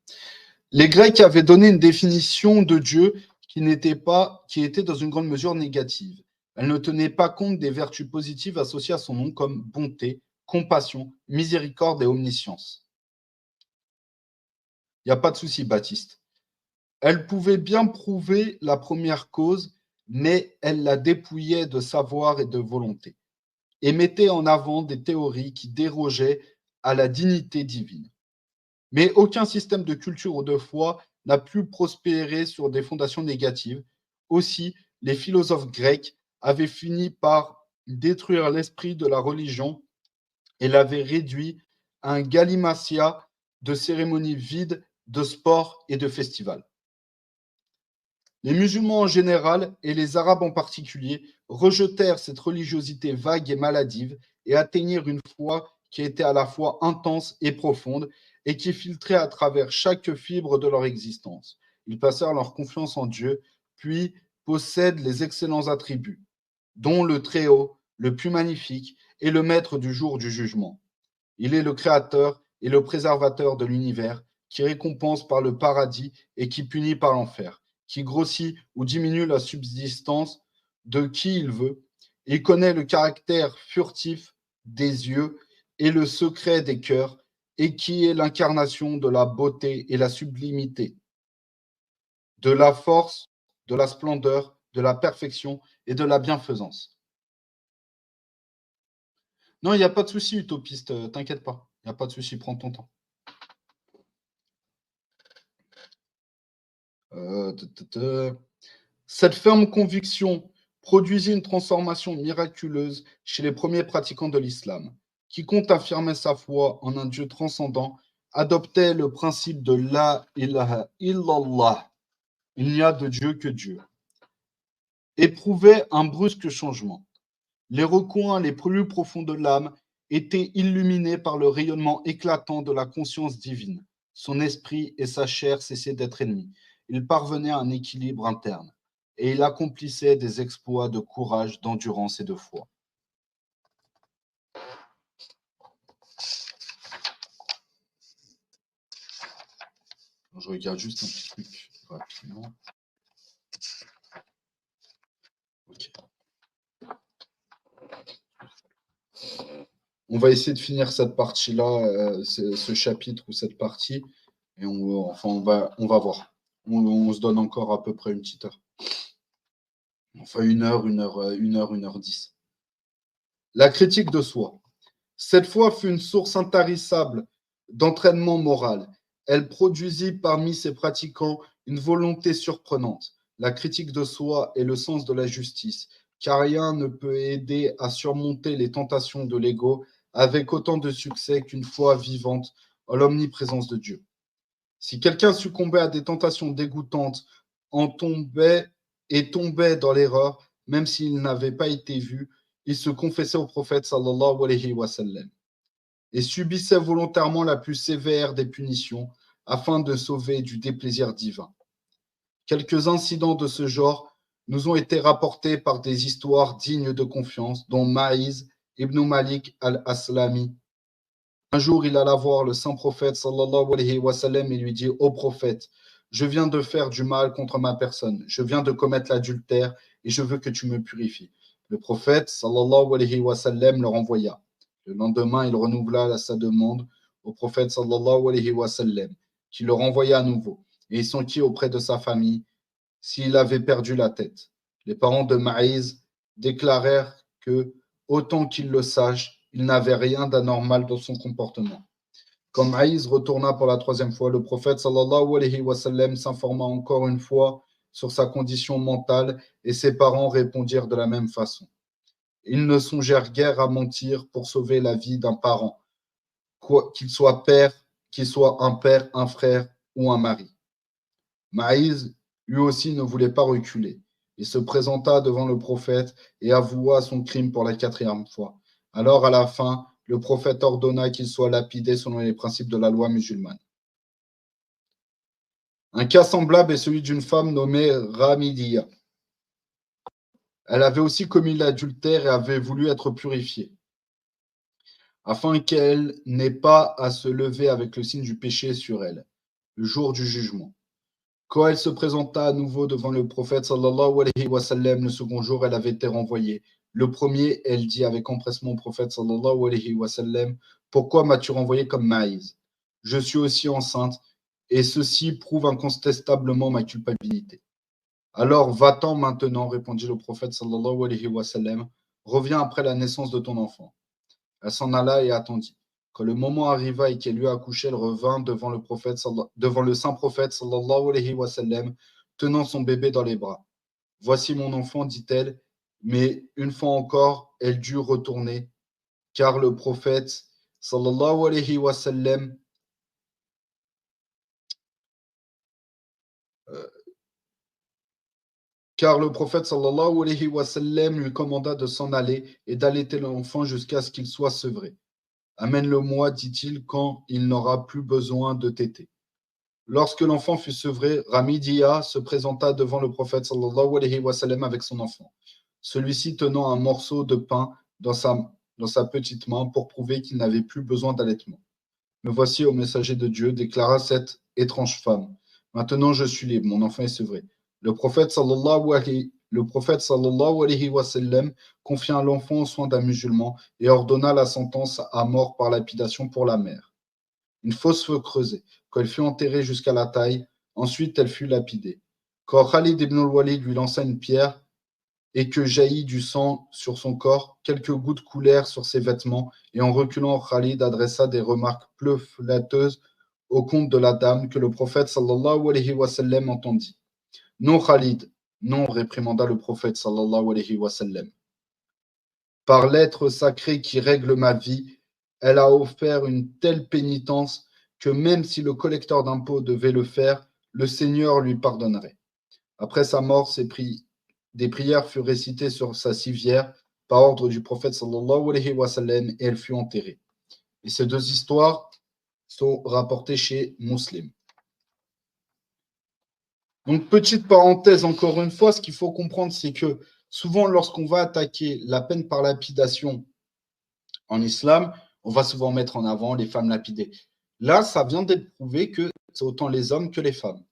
Les Grecs avaient donné une définition de Dieu qui était dans une grande mesure négative. Elle ne tenait pas compte des vertus positives associées à son nom comme bonté, compassion, miséricorde et omniscience. Il n'y a pas de souci, Baptiste. Elle pouvait bien prouver la première cause, mais elle la dépouillait de savoir et de volonté, et mettait en avant des théories qui dérogeaient à la dignité divine. Mais aucun système de culture ou de foi n'a pu prospérer sur des fondations négatives. Aussi, les philosophes grecs avaient fini par détruire l'esprit de la religion et l'avaient réduit à un galimatia de cérémonies vides, de sports et de festivals. Les musulmans en général et les Arabes en particulier rejetèrent cette religiosité vague et maladive et atteignirent une foi qui était à la fois intense et profonde et qui filtrait à travers chaque fibre de leur existence. Ils passèrent leur confiance en Dieu, puis possèdent les excellents attributs, dont le Très-Haut, le plus magnifique, est le maître du jour du jugement. Il est le créateur et le préservateur de l'univers, qui récompense par le paradis et qui punit par l'enfer, qui grossit ou diminue la subsistance de qui il veut. Il connaît le caractère furtif des yeux et le secret des cœurs, et qui est l'incarnation de la beauté et la sublimité, de la force, de la splendeur, de la perfection et de la bienfaisance. Non, il n'y a pas de souci, utopiste, t'inquiète pas. Il n'y a pas de souci, prends ton temps. Cette ferme conviction produisit une transformation miraculeuse chez les premiers pratiquants de l'islam. Quiconque affirmait sa foi en un Dieu transcendant adoptait le principe de la ilaha illallah. Il n'y a de Dieu que Dieu. Éprouvait un brusque changement. Les recoins les plus profonds de l'âme étaient illuminés par le rayonnement éclatant de la conscience divine. Son esprit et sa chair cessaient d'être ennemis. Il parvenait à un équilibre interne et il accomplissait des exploits de courage, d'endurance et de foi. Je regarde juste un petit truc rapidement. Okay. On va essayer de finir cette partie-là, ce chapitre ou cette partie, et on va voir. On se donne encore à peu près une petite heure. Enfin, 1 heure 10. La critique de soi. Cette foi fut une source intarissable d'entraînement moral. Elle produisit parmi ses pratiquants une volonté surprenante. La critique de soi est le sens de la justice, car rien ne peut aider à surmonter les tentations de l'ego avec autant de succès qu'une foi vivante en l'omniprésence de Dieu. Si quelqu'un succombait à des tentations dégoûtantes, tombait dans l'erreur, même s'il n'avait pas été vu, il se confessait au prophète sallallahu alayhi wa sallam et subissait volontairement la plus sévère des punitions afin de sauver du déplaisir divin. Quelques incidents de ce genre nous ont été rapportés par des histoires dignes de confiance, dont Maïz ibn Malik al-Aslami. Un jour, il alla voir le saint prophète sallallahu alayhi wa sallam et lui dit: Ô prophète, je viens de faire du mal contre ma personne, je viens de commettre l'adultère et je veux que tu me purifies. Le prophète sallallahu alayhi wa sallam le renvoya. Le lendemain, il renouvela sa demande au prophète sallallahu alayhi wa sallam, qui le renvoya à nouveau, et il s'enquit auprès de sa famille s'il avait perdu la tête. Les parents de Maïz déclarèrent que, autant qu'ils le sachent, il n'avait rien d'anormal dans son comportement. Quand Maïz retourna pour la troisième fois, le prophète sallallahu alayhi wa sallam s'informa encore une fois sur sa condition mentale et ses parents répondirent de la même façon. Ils ne songèrent guère à mentir pour sauver la vie d'un parent, qu'il soit un père, un frère ou un mari. Maïz, lui aussi, ne voulait pas reculer. Il se présenta devant le prophète et avoua son crime pour la 4e fois. Alors, à la fin, le prophète ordonna qu'il soit lapidé selon les principes de la loi musulmane. Un cas semblable est celui d'une femme nommée Ramidia. Elle avait aussi commis l'adultère et avait voulu être purifiée, afin qu'elle n'ait pas à se lever avec le signe du péché sur elle, le jour du jugement. Quand elle se présenta à nouveau devant le prophète sallallahu alayhi wa sallam, le second jour, elle avait été renvoyée. Le premier, elle dit avec empressement au prophète sallallahu alayhi wa sallam: Pourquoi m'as-tu renvoyé comme Maïz? Je suis aussi enceinte et ceci prouve incontestablement ma culpabilité. Alors va-t'en maintenant, répondit le prophète sallallahu alayhi wa sallam, reviens après la naissance de ton enfant. Elle s'en alla et attendit. Quand le moment arriva et qu'elle eut accouché, elle revint devant le saint prophète sallallahu alayhi wa sallam, tenant son bébé dans les bras. Voici mon enfant, dit-elle, mais une fois encore, elle dut retourner, car le prophète sallallahu alayhi wa sallam lui commanda de s'en aller et d'allaiter l'enfant jusqu'à ce qu'il soit sevré. Amène-le-moi, dit-il, quand il n'aura plus besoin de téter. Lorsque l'enfant fut sevré, Ramidia se présenta devant le prophète sallallahu alayhi wa sallam avec son enfant, celui-ci tenant un morceau de pain dans sa petite main pour prouver qu'il n'avait plus besoin d'allaitement. Me voici, ô messager de Dieu, déclara cette étrange femme. Maintenant je suis libre, mon enfant est sevré. Le prophète sallallahu alayhi wa sallam confia l'enfant aux soins d'un musulman et ordonna la sentence à mort par lapidation pour la mère. Une fosse fut creusée, qu'elle fut enterrée jusqu'à la taille, ensuite elle fut lapidée. Quand Khalid ibn al-Walid lui lança une pierre et que jaillit du sang sur son corps, quelques gouttes coulèrent sur ses vêtements, et en reculant, Khalid adressa des remarques peu flatteuses au compte de la dame que le prophète sallallahu alayhi wa sallam entendit. Non, Khalid, non, réprimanda le prophète sallallahu alayhi wa sallam. Par l'être sacré qui règle ma vie, elle a offert une telle pénitence que même si le collecteur d'impôts devait le faire, le Seigneur lui pardonnerait. Après sa mort, des prières furent récitées sur sa civière par ordre du prophète sallallahu alayhi wa sallam et elle fut enterrée. Et ces deux histoires sont rapportées chez Muslim. Donc, petite parenthèse, encore une fois, ce qu'il faut comprendre, c'est que souvent, lorsqu'on va attaquer la peine par lapidation en islam, on va souvent mettre en avant les femmes lapidées. Là, ça vient d'être prouvé que c'est autant les hommes que les femmes.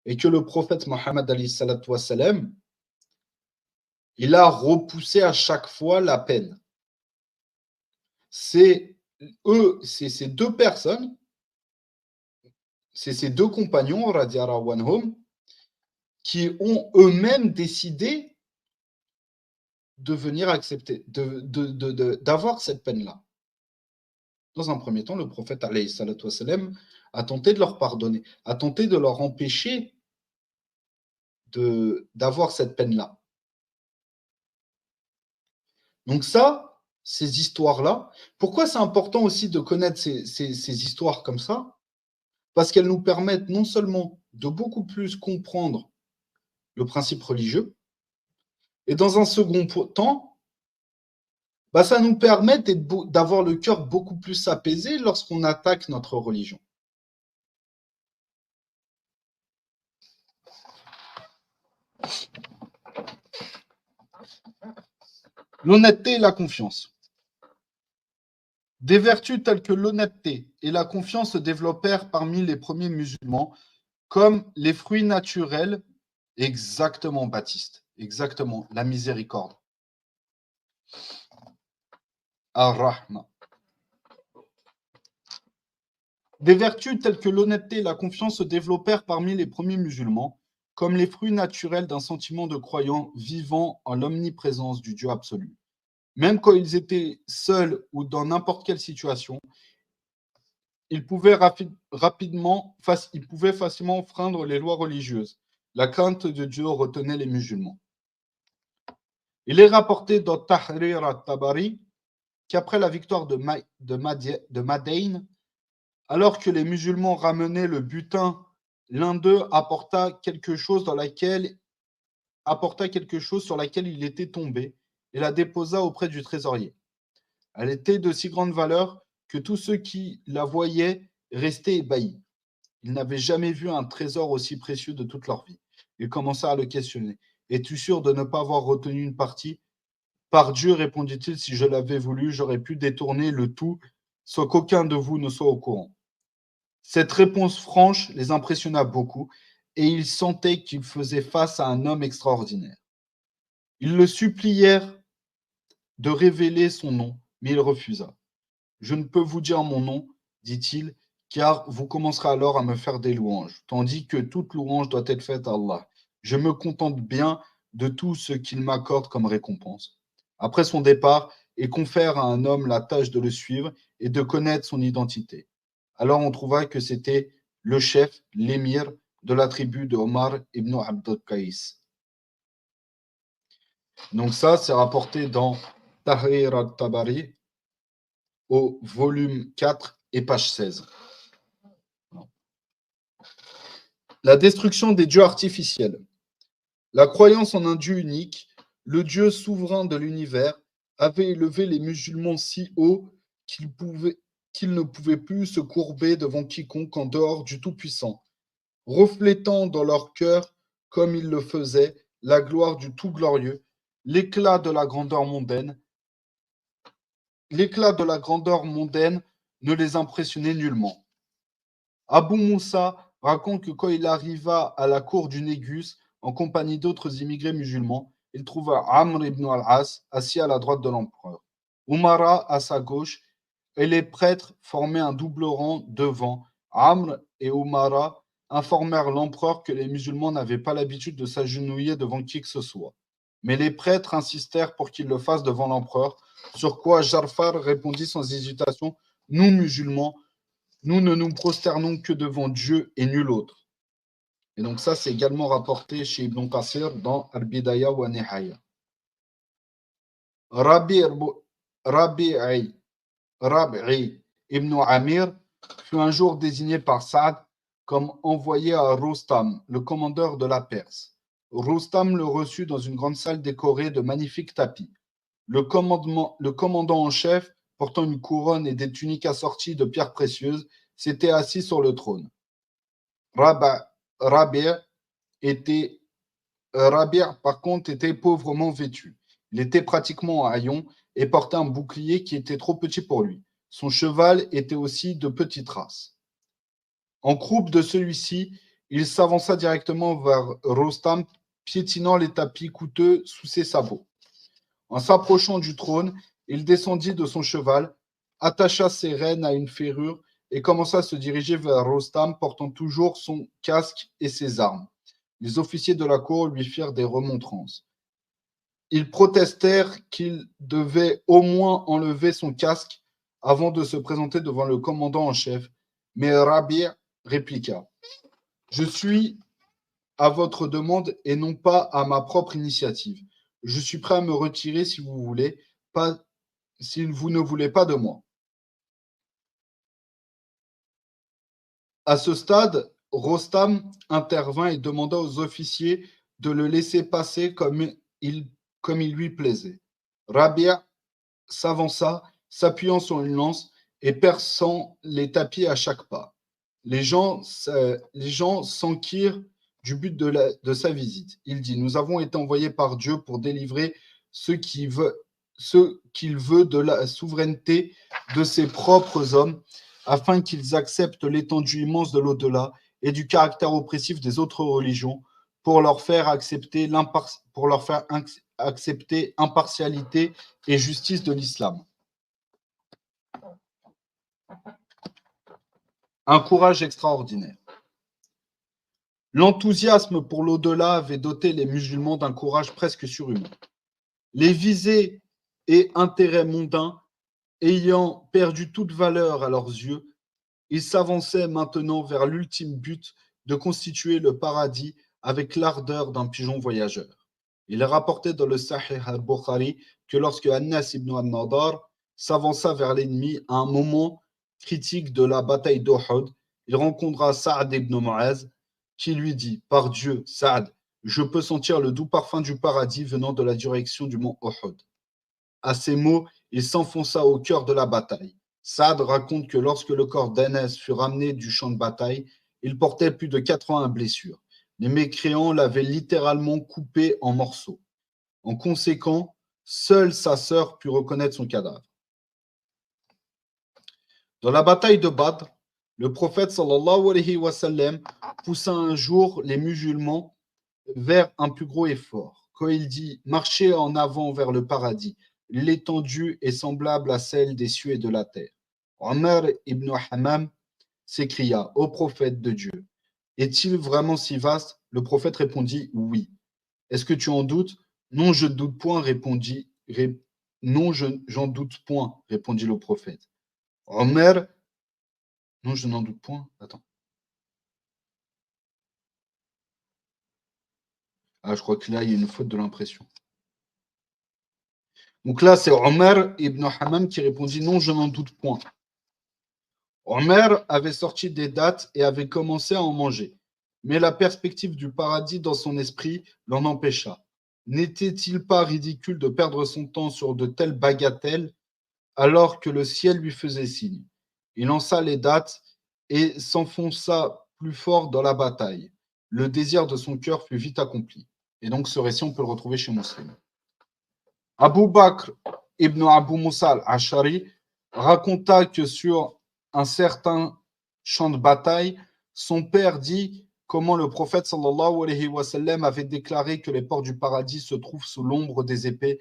Et que le prophète Mohammed alayhi salatu wa salam, il a repoussé à chaque fois la peine. C'est ces deux personnes, c'est ces deux compagnons, radiallahu anhum, qui ont eux-mêmes décidé de venir accepter, d'avoir cette peine-là. Dans un premier temps, le prophète alayhi salatu wa salam a tenté de leur pardonner, a tenté de leur empêcher d'avoir cette peine-là. Donc ça, ces histoires-là, pourquoi c'est important aussi de connaître ces histoires comme ça? Parce qu'elles nous permettent non seulement de beaucoup plus comprendre le principe religieux, et dans un second temps, ça nous permet d'avoir le cœur beaucoup plus apaisé lorsqu'on attaque notre religion. L'honnêteté et la confiance. Des vertus telles que l'honnêteté et la confiance se développèrent parmi les premiers musulmans comme les fruits naturels. Exactement, Baptiste. Exactement. La miséricorde. Ar-Rahma. Des vertus telles que l'honnêteté et la confiance se développèrent parmi les premiers musulmans comme les fruits naturels d'un sentiment de croyant vivant en l'omniprésence du Dieu absolu. Même quand ils étaient seuls ou dans n'importe quelle situation, ils pouvaient facilement enfreindre les lois religieuses. La crainte de Dieu retenait les musulmans. Il est rapporté dans Tahrir al-Tabari qu'après la victoire de Madain, alors que les musulmans ramenaient le butin, l'un d'eux apporta quelque chose sur laquelle il était tombé et la déposa auprès du trésorier. Elle était de si grande valeur que tous ceux qui la voyaient restaient ébahis. Ils n'avaient jamais vu un trésor aussi précieux de toute leur vie. Ils commençèrent à le questionner. Es-tu sûr de ne pas avoir retenu une partie? Par Dieu, répondit-il, si je l'avais voulu, j'aurais pu détourner le tout, sans qu'aucun de vous ne soit au courant. Cette réponse franche les impressionna beaucoup et ils sentaient qu'ils faisaient face à un homme extraordinaire. Ils le supplièrent de révéler son nom, mais il refusa. Je ne peux vous dire mon nom, dit-il, car vous commencerez alors à me faire des louanges, tandis que toute louange doit être faite à Allah. Je me contente bien de tout ce qu'il m'accorde comme récompense. Après son départ, il confère à un homme la tâche de le suivre et de connaître son identité. Alors on trouva que c'était le chef, l'émir de la tribu de Omar ibn Abd al-Qaïs. Donc ça, c'est rapporté dans Tahrir al-Tabari au volume 4 et page 16. La destruction des dieux artificiels. La croyance en un Dieu unique, le Dieu souverain de l'univers, avait élevé les musulmans si haut qu'ils ne pouvaient plus se courber devant quiconque en dehors du Tout-Puissant, reflétant dans leur cœur, comme ils le faisaient, la gloire du Tout-Glorieux, l'éclat de la grandeur mondaine. L'éclat de la grandeur mondaine ne les impressionnait nullement. Abu Moussa raconte que quand il arriva à la cour du Négus, en compagnie d'autres immigrés musulmans, il trouva Amr ibn al-As assis à la droite de l'empereur, Umara à sa gauche, et les prêtres formaient un double rang devant. Amr et Umara informèrent l'empereur que les musulmans n'avaient pas l'habitude de s'agenouiller devant qui que ce soit. Mais les prêtres insistèrent pour qu'ils le fassent devant l'empereur, sur quoi Ja'far répondit sans hésitation: Nous, musulmans, nous ne nous prosternons que devant Dieu et nul autre. Et donc ça, c'est également rapporté chez Ibn Qasir dans Al-Bidaya wa Nihaya. Rabi'i ibn Amir fut un jour désigné par Saad comme envoyé à Rostam, le commandeur de la Perse. Rostam le reçut dans une grande salle décorée de magnifiques tapis. Le commandant en chef, portant une couronne et des tuniques assorties de pierres précieuses, s'était assis sur le trône. Rabi' par contre, était pauvrement vêtu. Il était pratiquement en haillons et portait un bouclier qui était trop petit pour lui. Son cheval était aussi de petite race. En croupe de celui-ci, il s'avança directement vers Rostam, piétinant les tapis coûteux sous ses sabots. En s'approchant du trône, il descendit de son cheval, attacha ses rênes à une ferrure et commença à se diriger vers Rostam, portant toujours son casque et ses armes. Les officiers de la cour lui firent des remontrances. Ils protestèrent qu'il devait au moins enlever son casque avant de se présenter devant le commandant en chef. Mais Rabi' répliqua: Je suis à votre demande et non pas à ma propre initiative. Je suis prêt à me retirer si vous voulez, si vous ne voulez pas de moi. À ce stade, Rostam intervint et demanda aux officiers de le laisser passer comme il lui plaisait. Rabi' s'avança, s'appuyant sur une lance et perçant les tapis à chaque pas. Les gens s'enquirent du but de sa visite. Il dit: Nous avons été envoyés par Dieu pour délivrer ce qu'il veut de la souveraineté de ses propres hommes, afin qu'ils acceptent l'étendue immense de l'au-delà et du caractère oppressif des autres religions, pour leur faire accepter impartialité et justice de l'islam. Un courage extraordinaire. L'enthousiasme pour l'au-delà avait doté les musulmans d'un courage presque surhumain. Les visées et intérêts mondains ayant perdu toute valeur à leurs yeux, ils s'avançaient maintenant vers l'ultime but de constituer le paradis avec l'ardeur d'un pigeon voyageur. Il est rapporté dans le Sahih al-Bukhari que lorsque Anas ibn al-Nadar s'avança vers l'ennemi à un moment critique de la bataille d'Uhud, il rencontra Saad ibn Mu'az qui lui dit: Par Dieu, Saad, je peux sentir le doux parfum du paradis venant de la direction du mont Uhud. À ces mots, il s'enfonça au cœur de la bataille. Saad raconte que lorsque le corps d'Anas fut ramené du champ de bataille, il portait plus de 80 blessures. Les mécréants l'avaient littéralement coupé en morceaux. En conséquent, seule sa sœur put reconnaître son cadavre. Dans la bataille de Badr, le prophète sallallahu alayhi wa sallam poussa un jour les musulmans vers un plus gros effort. Quand il dit: Marchez en avant vers le paradis, l'étendue est semblable à celle des cieux et de la terre. Omar ibn Hammam s'écria: Ô prophète de Dieu, est-il vraiment si vaste? Le prophète répondit: Oui. Est-ce que tu en doutes? Non, je ne doute point, non, j'en doute point, répondit le prophète. Omar, non, je n'en doute point. Attends. Ah, je crois que là, il y a une faute de l'impression. Donc là, c'est Omar ibn Hammam qui répondit: Non, je n'en doute point. Omar avait sorti des dattes et avait commencé à en manger. Mais la perspective du paradis dans son esprit l'en empêcha. N'était-il pas ridicule de perdre son temps sur de telles bagatelles alors que le ciel lui faisait signe? Il lança les dattes et s'enfonça plus fort dans la bataille. Le désir de son cœur fut vite accompli. Et donc ce récit, on peut le retrouver chez Muslim. Abu Bakr ibn Abu Musa al-Ashari raconta que sur un certain champ de bataille, son père dit comment le prophète sallallahu alayhi wa sallam avait déclaré que les portes du paradis se trouvent sous l'ombre des épées,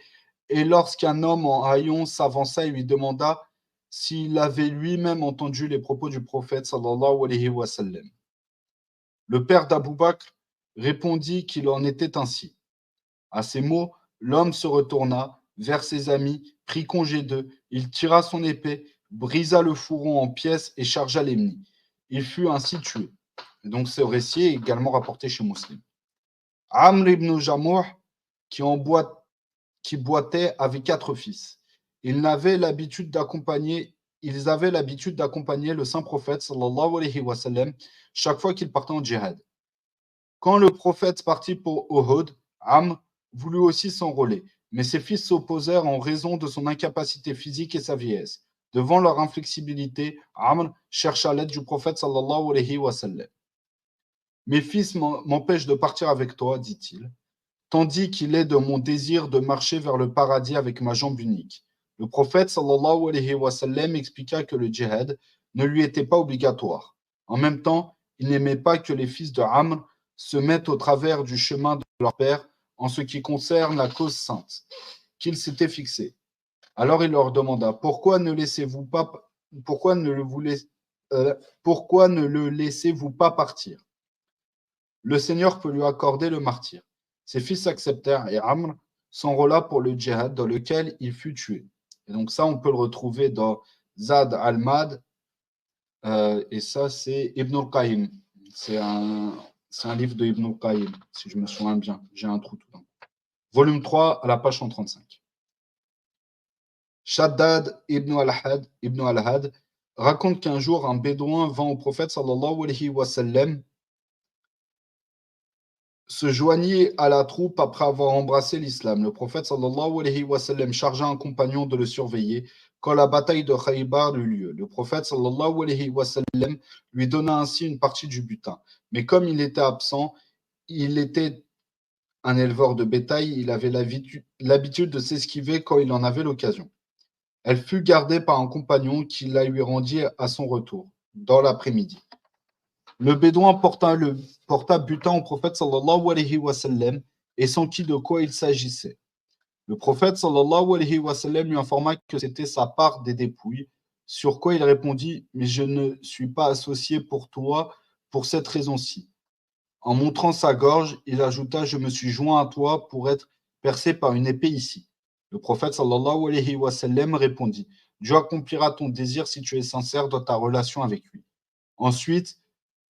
et lorsqu'un homme en haillons s'avança et lui demanda s'il avait lui-même entendu les propos du prophète sallallahu alayhi wa sallam. Le père d'Abou Bakr répondit qu'il en était ainsi. À ces mots, l'homme se retourna vers ses amis, prit congé d'eux, il tira son épée, brisa le fourreau en pièces et chargea l'ennemi. Il fut ainsi tué. Et donc ce récit est également rapporté chez Muslim. Amr ibn Jamouh, qui boitait, avait 4 fils. Ils avaient l'habitude d'accompagner le saint prophète sallallahu alayhi wa sallam chaque fois qu'il partait en djihad. Quand le prophète partit pour Uhud, Amr voulut aussi s'enrôler, mais ses fils s'opposèrent en raison de son incapacité physique et sa vieillesse. Devant leur inflexibilité, Amr chercha l'aide du prophète sallallahu alayhi wa sallam. Mes fils m'empêchent de partir avec toi, dit-il, tandis qu'il est de mon désir de marcher vers le paradis avec ma jambe unique. Le prophète sallallahu alayhi wa sallam expliqua que le djihad ne lui était pas obligatoire. En même temps, il n'aimait pas que les fils de Amr se mettent au travers du chemin de leur père en ce qui concerne la cause sainte qu'il s'était fixée. Alors il leur demanda pourquoi ne le laissez-vous pas partir? Le Seigneur peut lui accorder le martyre. Ses fils acceptèrent et Amr s'enrôla pour le djihad dans lequel il fut tué. Et donc ça, on peut le retrouver dans Zad al-Mad, et ça, c'est Ibn al-Qayyim. C'est un livre de Ibn al-Qayyim, si je me souviens bien. J'ai un trou tout dedans. Volume 3, à la page 135. Shaddad ibn al-Had raconte qu'un jour, un bédouin vint au prophète sallallahu alayhi wa sallam, se joignit à la troupe après avoir embrassé l'islam. Le prophète sallallahu alayhi wa sallam chargea un compagnon de le surveiller quand la bataille de Khaybar eut lieu. Le prophète sallallahu alayhi wa sallam lui donna ainsi une partie du butin. Mais comme il était absent, il était un éleveur de bétail, il avait l'habitude de s'esquiver quand il en avait l'occasion. Elle fut gardée par un compagnon qui la lui rendit à son retour, dans l'après-midi. Le bédouin porta butin au prophète sallallahu alayhi wa sallam et sentit de quoi il s'agissait. Le prophète sallallahu alayhi wa sallam lui informa que c'était sa part des dépouilles, sur quoi il répondit « Mais je ne suis pas associé pour toi pour cette raison-ci ». En montrant sa gorge, il ajouta « Je me suis joint à toi pour être percé par une épée ici ». Le prophète sallallahu alayhi wa sallam répondit « Dieu accomplira ton désir si tu es sincère dans ta relation avec lui ». Ensuite,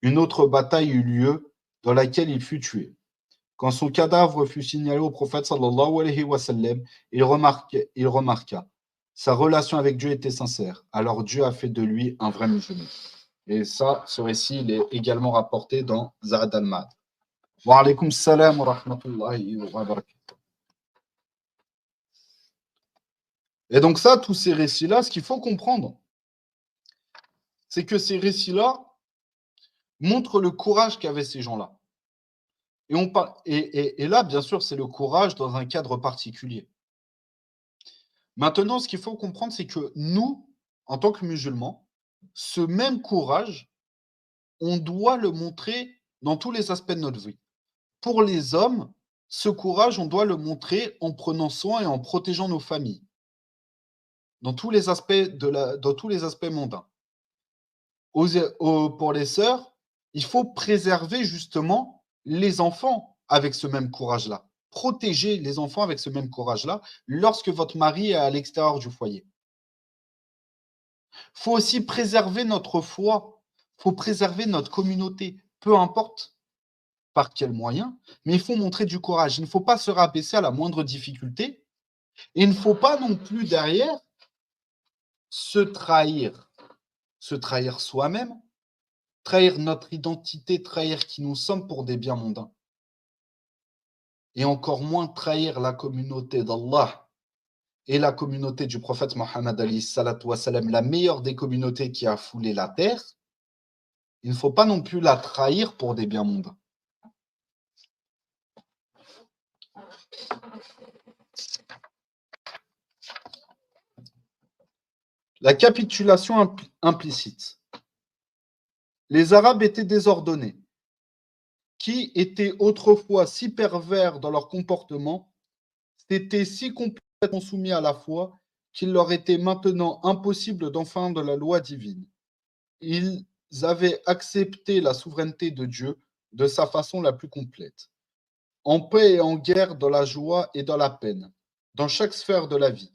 une autre bataille eut lieu dans laquelle il fut tué. Quand son cadavre fut signalé au prophète sallallahu alayhi wa sallam, il remarqua sa relation avec Dieu était sincère. Alors Dieu a fait de lui un vrai musulman. Et ça, ce récit, il est également rapporté dans Zad al-Mad. Wa alaykum salam wa rahmatullahi wa barakatuh. Et donc ça, tous ces récits-là, ce qu'il faut comprendre, c'est que ces récits-là montrent le courage qu'avaient ces gens-là. Et là, bien sûr, c'est le courage dans un cadre particulier. Maintenant, ce qu'il faut comprendre, c'est que nous, en tant que musulmans, ce même courage, on doit le montrer dans tous les aspects de notre vie. Pour les hommes, ce courage, on doit le montrer en prenant soin et en protégeant nos familles, dans tous les aspects, mondains. Pour les sœurs, il faut préserver justement les enfants avec ce même courage-là. Protéger les enfants avec ce même courage-là lorsque votre mari est à l'extérieur du foyer. Il faut aussi préserver notre foi, il faut préserver notre communauté, peu importe par quel moyen, mais il faut montrer du courage. Il ne faut pas se rabaisser à la moindre difficulté et il ne faut pas non plus derrière se trahir soi-même, trahir notre identité, trahir qui nous sommes pour des biens mondains. Et encore moins trahir la communauté d'Allah et la communauté du prophète Mohammed alayhi salatu wa salam, la meilleure des communautés qui a foulé la terre. Il ne faut pas non plus la trahir pour des biens mondains. La capitulation implicite. Les Arabes étaient désordonnés, qui étaient autrefois si pervers dans leur comportement, s'étaient si complètement soumis à la foi qu'il leur était maintenant impossible d'enfreindre la loi divine. Ils avaient accepté la souveraineté de Dieu, de sa façon la plus complète. En paix et en guerre, dans la joie et dans la peine, dans chaque sphère de la vie,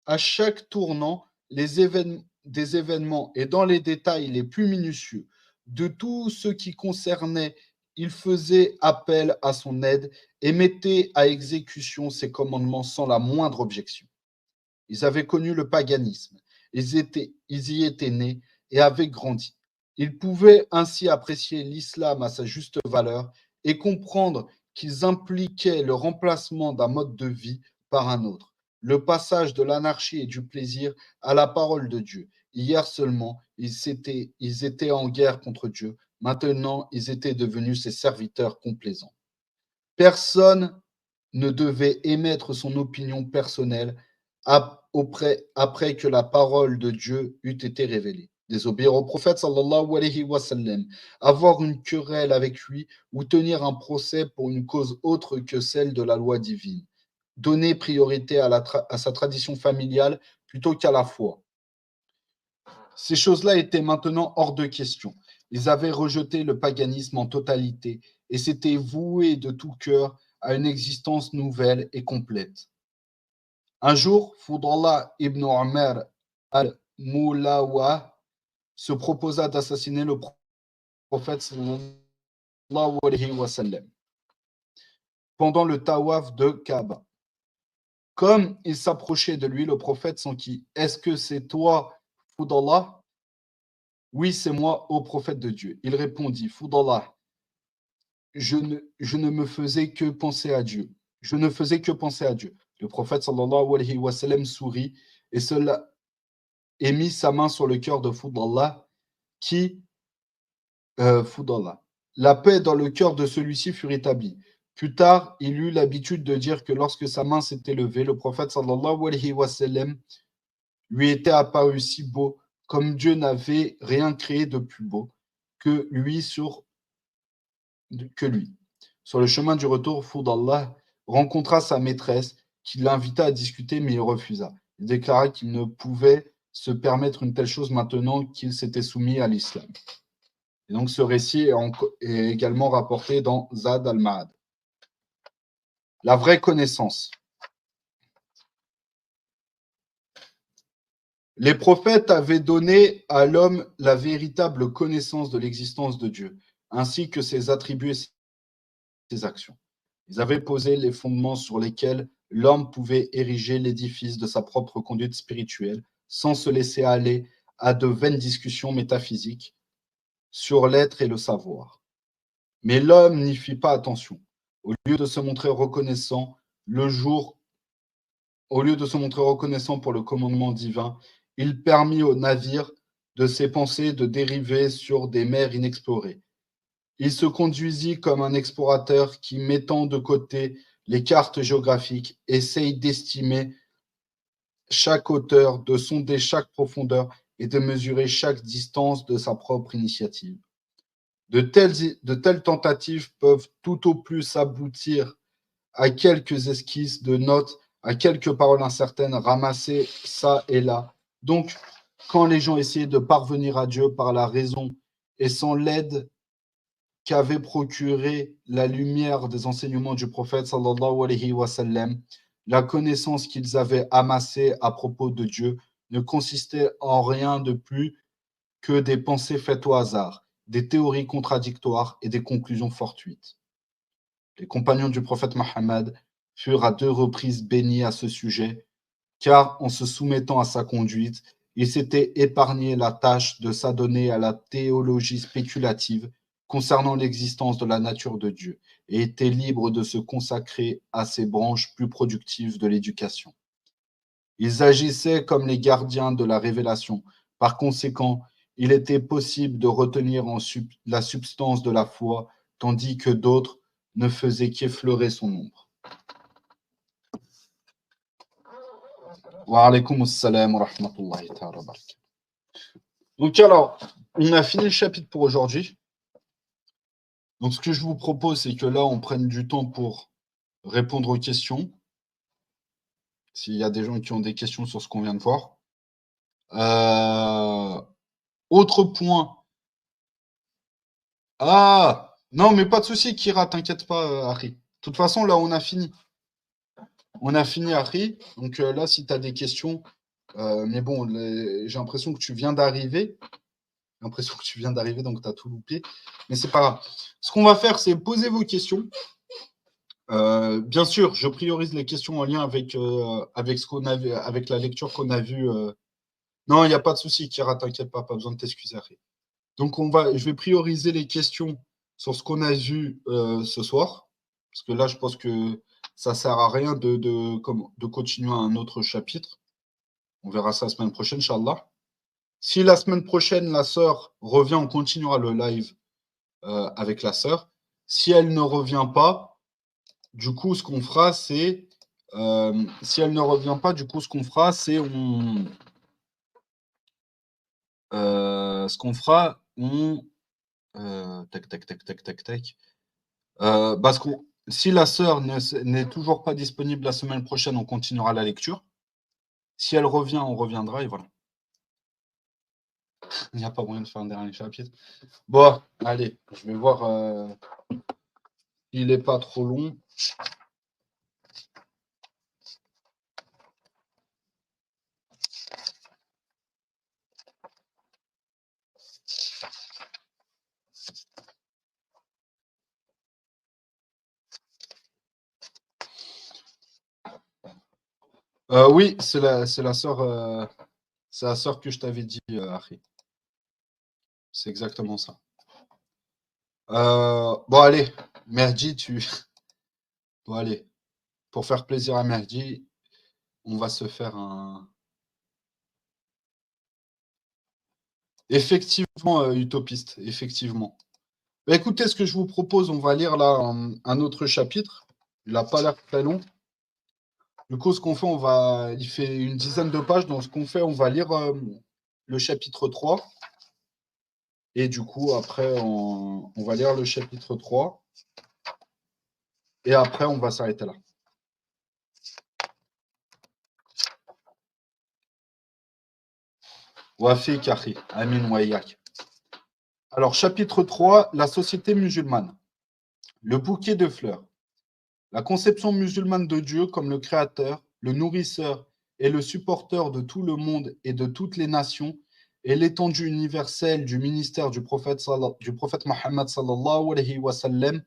à chaque tournant des événements et dans les détails les plus minutieux de tout ce qui concernait, il faisait appel à son aide et mettait à exécution ses commandements sans la moindre objection. Ils avaient connu le paganisme, ils y étaient nés et avaient grandi. Ils pouvaient ainsi apprécier l'islam à sa juste valeur et comprendre qu'ils impliquaient le remplacement d'un mode de vie par un autre, le passage de l'anarchie et du plaisir à la parole de Dieu. Hier seulement, ils étaient en guerre contre Dieu. Maintenant, ils étaient devenus ses serviteurs complaisants. Personne ne devait émettre son opinion personnelle après que la parole de Dieu eût été révélée. Désobéir au prophète sallallahu alayhi wa sallam, avoir une querelle avec lui ou tenir un procès pour une cause autre que celle de la loi divine. Donner priorité à sa tradition familiale plutôt qu'à la foi. Ces choses-là étaient maintenant hors de question. Ils avaient rejeté le paganisme en totalité et s'étaient voués de tout cœur à une existence nouvelle et complète. Un jour, Fudallah ibn Umar al-Mulawa se proposa d'assassiner le prophète sallallahu alayhi wa sallam pendant le tawaf de Kaaba. Comme il s'approchait de lui, le prophète s'enquit. Est-ce que c'est toi, Fudallah? Oui, c'est moi, ô prophète de Dieu. Il répondit, Fudallah, je ne me faisais que penser à Dieu. Je ne faisais que penser à Dieu. Le prophète sallallahu alayhi wa sallam sourit et mit sa main sur le cœur de Fudallah Fudallah. La paix dans le cœur de celui-ci fut rétablie. Plus tard, il eut l'habitude de dire que lorsque sa main s'était levée, le prophète sallallahu alayhi wa sallam lui était apparu si beau, comme Dieu n'avait rien créé de plus beau que lui. Sur le chemin du retour, Fudallah rencontra sa maîtresse qui l'invita à discuter, mais il refusa. Il déclara qu'il ne pouvait se permettre une telle chose maintenant qu'il s'était soumis à l'islam. Et donc ce récit est également rapporté dans Zad al-Ma'ad. La vraie connaissance. Les prophètes avaient donné à l'homme la véritable connaissance de l'existence de Dieu, ainsi que ses attributs et ses actions. Ils avaient posé les fondements sur lesquels l'homme pouvait ériger l'édifice de sa propre conduite spirituelle, sans se laisser aller à de vaines discussions métaphysiques sur l'être et le savoir. Mais l'homme n'y fit pas attention. Au lieu de se montrer reconnaissant pour le commandement divin, il permit au navire de ses pensées de dériver sur des mers inexplorées. Il se conduisit comme un explorateur qui, mettant de côté les cartes géographiques, essaye d'estimer chaque hauteur, de sonder chaque profondeur et de mesurer chaque distance de sa propre initiative. De telles tentatives peuvent tout au plus aboutir à quelques esquisses de notes, à quelques paroles incertaines ramassées ça et là. Donc, quand les gens essayaient de parvenir à Dieu par la raison et sans l'aide qu'avait procuré la lumière des enseignements du prophète sallallahu alayhi wa sallam, la connaissance qu'ils avaient amassée à propos de Dieu ne consistait en rien de plus que des pensées faites au hasard, des théories contradictoires et des conclusions fortuites. Les compagnons du prophète Mohammed furent à 2 reprises bénis à ce sujet, car en se soumettant à sa conduite, ils s'étaient épargnés la tâche de s'adonner à la théologie spéculative concernant l'existence de la nature de Dieu et étaient libres de se consacrer à ces branches plus productives de l'éducation. Ils agissaient comme les gardiens de la révélation. Par conséquent, il était possible de retenir la substance de la foi, tandis que d'autres ne faisaient qu'effleurer son ombre. Wa alaykoum assalam wa rahmatullahi wa barakatuh. Donc alors, on a fini le chapitre pour aujourd'hui. Donc ce que je vous propose, c'est que là, on prenne du temps pour répondre aux questions. S'il y a des gens qui ont des questions sur ce qu'on vient de voir. Autre point. Ah, Non, mais pas de souci, Kira, t'inquiète pas, Harry. De toute façon, là, on a fini. On a fini, Harry. Donc là, si tu as des questions, mais bon, j'ai l'impression que tu viens d'arriver. J'ai l'impression que tu viens d'arriver, donc tu as tout loupé. Mais c'est pas grave. Ce qu'on va faire, c'est poser vos questions. Bien sûr, je priorise les questions en lien avec ce qu'on a vu, avec la lecture qu'on a vue. Non, il n'y a pas de souci, Kira, t'inquiète pas besoin de t'excuser, Harry. Donc, je vais prioriser les questions sur ce qu'on a vu ce soir. Parce que là, je pense que ça ne sert à rien de continuer un autre chapitre. On verra ça la semaine prochaine, Inch'Allah. Si la semaine prochaine, la sœur revient, on continuera le live avec la sœur. Si elle ne revient pas, du coup, ce qu'on fera, c'est. Si elle ne revient pas, du coup, ce qu'on fera, c'est ce qu'on fera, tac, tac, tac, tac, tac, tac. Parce que si la sœur n'est toujours pas disponible la semaine prochaine, on continuera la lecture. Si elle revient, on reviendra et voilà. Il n'y a pas moyen de faire un dernier chapitre. Bon, allez, je vais voir. Il n'est pas trop long. Oui, c'est la sœur. C'est la sœur que je t'avais dit, Harry. C'est exactement ça. Bon, allez, Merdi, Bon, allez, pour faire plaisir à Merdi, on va se faire un. Effectivement, utopiste, effectivement. Bah, écoutez, ce que je vous propose, on va lire là un autre chapitre. Il n'a pas l'air très long. Du coup, ce qu'on fait, il fait une dizaine de pages. Donc, ce qu'on fait, on va lire le chapitre 3. Et du coup, après, on va lire le chapitre 3. Et après, on va s'arrêter là. Wafi Kahi, Amin Wayak. Alors, chapitre 3, la société musulmane. Le bouquet de fleurs. La conception musulmane de Dieu comme le créateur, le nourrisseur et le supporteur de tout le monde et de toutes les nations et l'étendue universelle du ministère du prophète Mohammed sallallahu alayhi wa sallam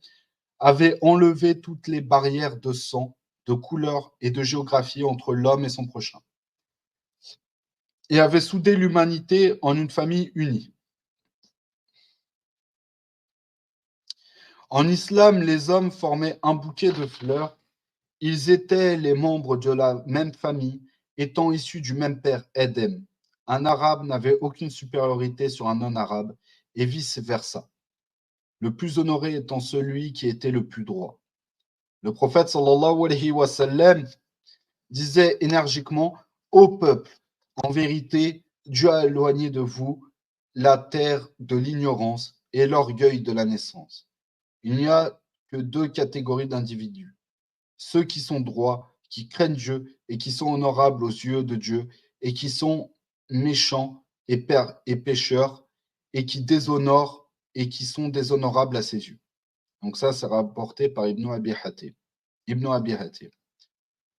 avait enlevé toutes les barrières de sang, de couleur et de géographie entre l'homme et son prochain et avait soudé l'humanité en une famille unie. En islam, les hommes formaient un bouquet de fleurs. Ils étaient les membres de la même famille, étant issus du même père Edem. Un arabe n'avait aucune supériorité sur un non-arabe, et vice-versa. Le plus honoré étant celui qui était le plus droit. Le prophète sallallahu alayhi wa sallam disait énergiquement: Ô peuple, en vérité, Dieu a éloigné de vous la terre de l'ignorance et l'orgueil de la naissance. Il n'y a que deux catégories d'individus: ceux qui sont droits, qui craignent Dieu et qui sont honorables aux yeux de Dieu, et qui sont méchants et pécheurs, et qui déshonorent et qui sont déshonorables à ses yeux. Donc ça, c'est rapporté par Ibn Abi Hatim.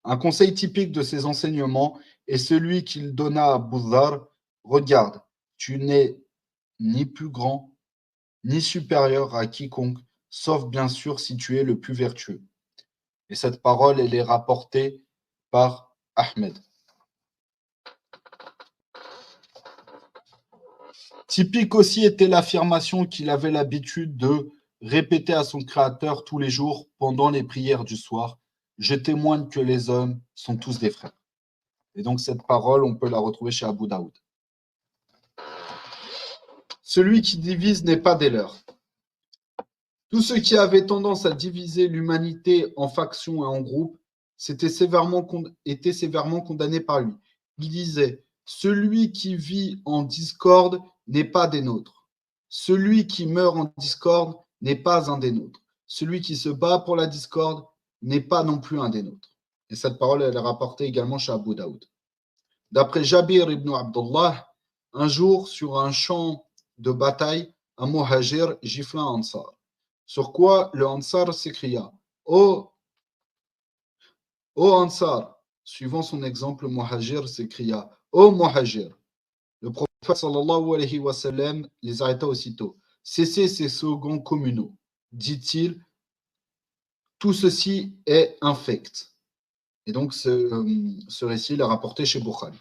Un conseil typique de ses enseignements est celui qu'il donna à Bouddhar: regarde, tu n'es ni plus grand, ni supérieur à quiconque, sauf bien sûr si tu es le plus vertueux. Et cette parole, elle est rapportée par Ahmed. Typique aussi était l'affirmation qu'il avait l'habitude de répéter à son Créateur tous les jours pendant les prières du soir: je témoigne que les hommes sont tous des frères. Et donc cette parole, on peut la retrouver chez Abu Daoud. Celui qui divise n'est pas des leurs. Tous ceux qui avaient tendance à diviser l'humanité en factions et en groupes étaient sévèrement condamnés par lui. Il disait: celui qui vit en discorde n'est pas des nôtres. Celui qui meurt en discorde n'est pas un des nôtres. Celui qui se bat pour la discorde n'est pas non plus un des nôtres. Et cette parole, elle est rapportée également chez Abu Daoud. D'après Jabir ibn Abdullah, un jour, sur un champ de bataille, un muhajir gifla un ansar. Sur quoi le Ansar s'écria: Ô Ansar, suivant son exemple, Muhajir s'écria: Ô Muhajir. Le prophète sallallahu alayhi wa sallam les arrêta aussitôt. Cessez ces slogans communaux, dit-il, tout ceci est infect. Et donc ce récit est rapporté chez Bukhari.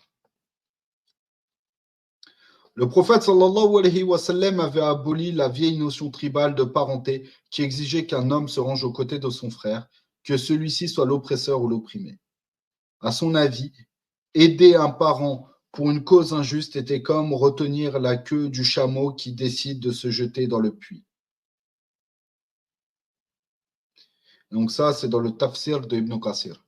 Le prophète sallallahu alayhi wa sallam avait aboli la vieille notion tribale de parenté qui exigeait qu'un homme se range aux côtés de son frère, que celui-ci soit l'oppresseur ou l'opprimé. À son avis, aider un parent pour une cause injuste était comme retenir la queue du chameau qui décide de se jeter dans le puits. Donc ça, c'est dans le tafsir de Ibn Qasir.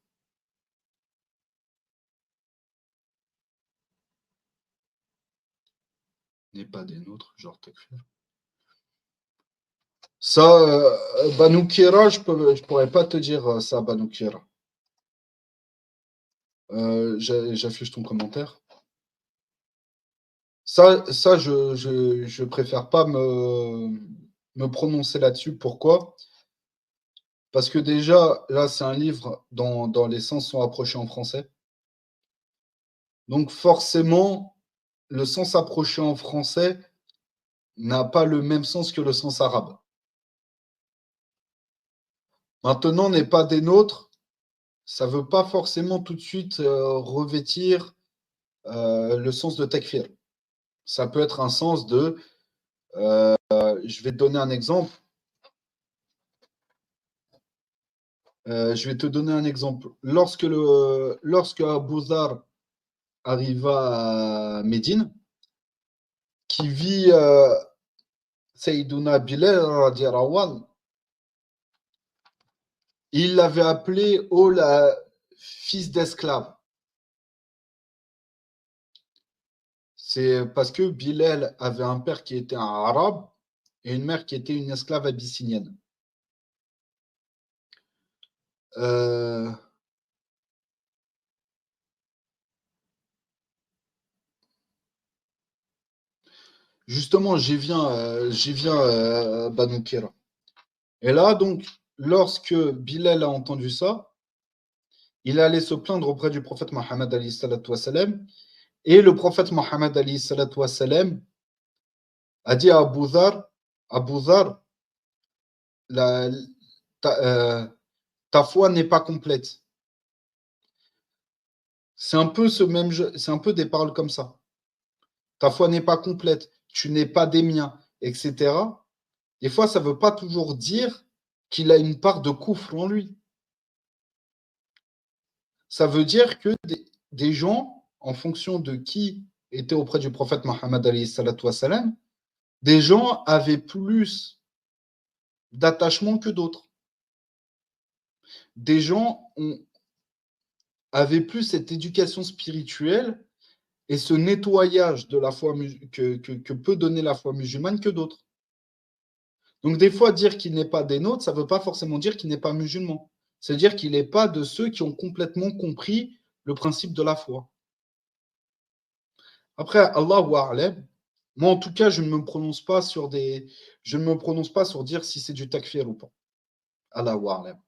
N'est pas des nôtres, genre takfir. Ça, Banu Kira, je pourrais pas te dire ça, Banu Kira. J'affiche ton commentaire. Ça je préfère pas me prononcer là-dessus. Pourquoi? Parce que déjà, là, c'est un livre dont les sens sont approchés en français. Donc forcément, le sens approché en français n'a pas le même sens que le sens arabe. Maintenant, n'est pas des nôtres, ça ne veut pas forcément tout de suite revêtir le sens de takfir. Ça peut être un sens de, je vais te donner un exemple. Je vais te donner un exemple. Lorsque Abu Dhar arriva à Médine, qui vit Sayyiduna Bilal radiallahu anhu, il l'avait appelé fils d'esclave. C'est parce que Bilal avait un père qui était un arabe et une mère qui était une esclave abyssinienne. Justement, j'y viens, Banu Kira. Et là, donc, lorsque Bilal a entendu ça, il allait se plaindre auprès du prophète Mohammed alayhi salatu wassalam, et le prophète Mohammed alayhi salatu wassalam a dit à Abu Dhar, la- ta foi n'est pas complète. C'est un peu c'est un peu des paroles comme ça. Ta foi n'est pas complète, tu n'es pas des miens, etc. Des fois, ça ne veut pas toujours dire qu'il a une part de coufre en lui. Ça veut dire que des gens, en fonction de qui était auprès du prophète Mohammed alayhi salatu wassalam, des gens avaient plus d'attachement que d'autres. Des gens avaient plus cette éducation spirituelle et ce nettoyage de la foi que peut donner la foi musulmane que d'autres. Donc des fois, dire qu'il n'est pas des nôtres, ça ne veut pas forcément dire qu'il n'est pas musulman. C'est-à-dire qu'il n'est pas de ceux qui ont complètement compris le principe de la foi. Après, Allahu a'lam, moi en tout cas, je ne me prononce pas sur dire si c'est du takfir ou pas. Allahu a'lam.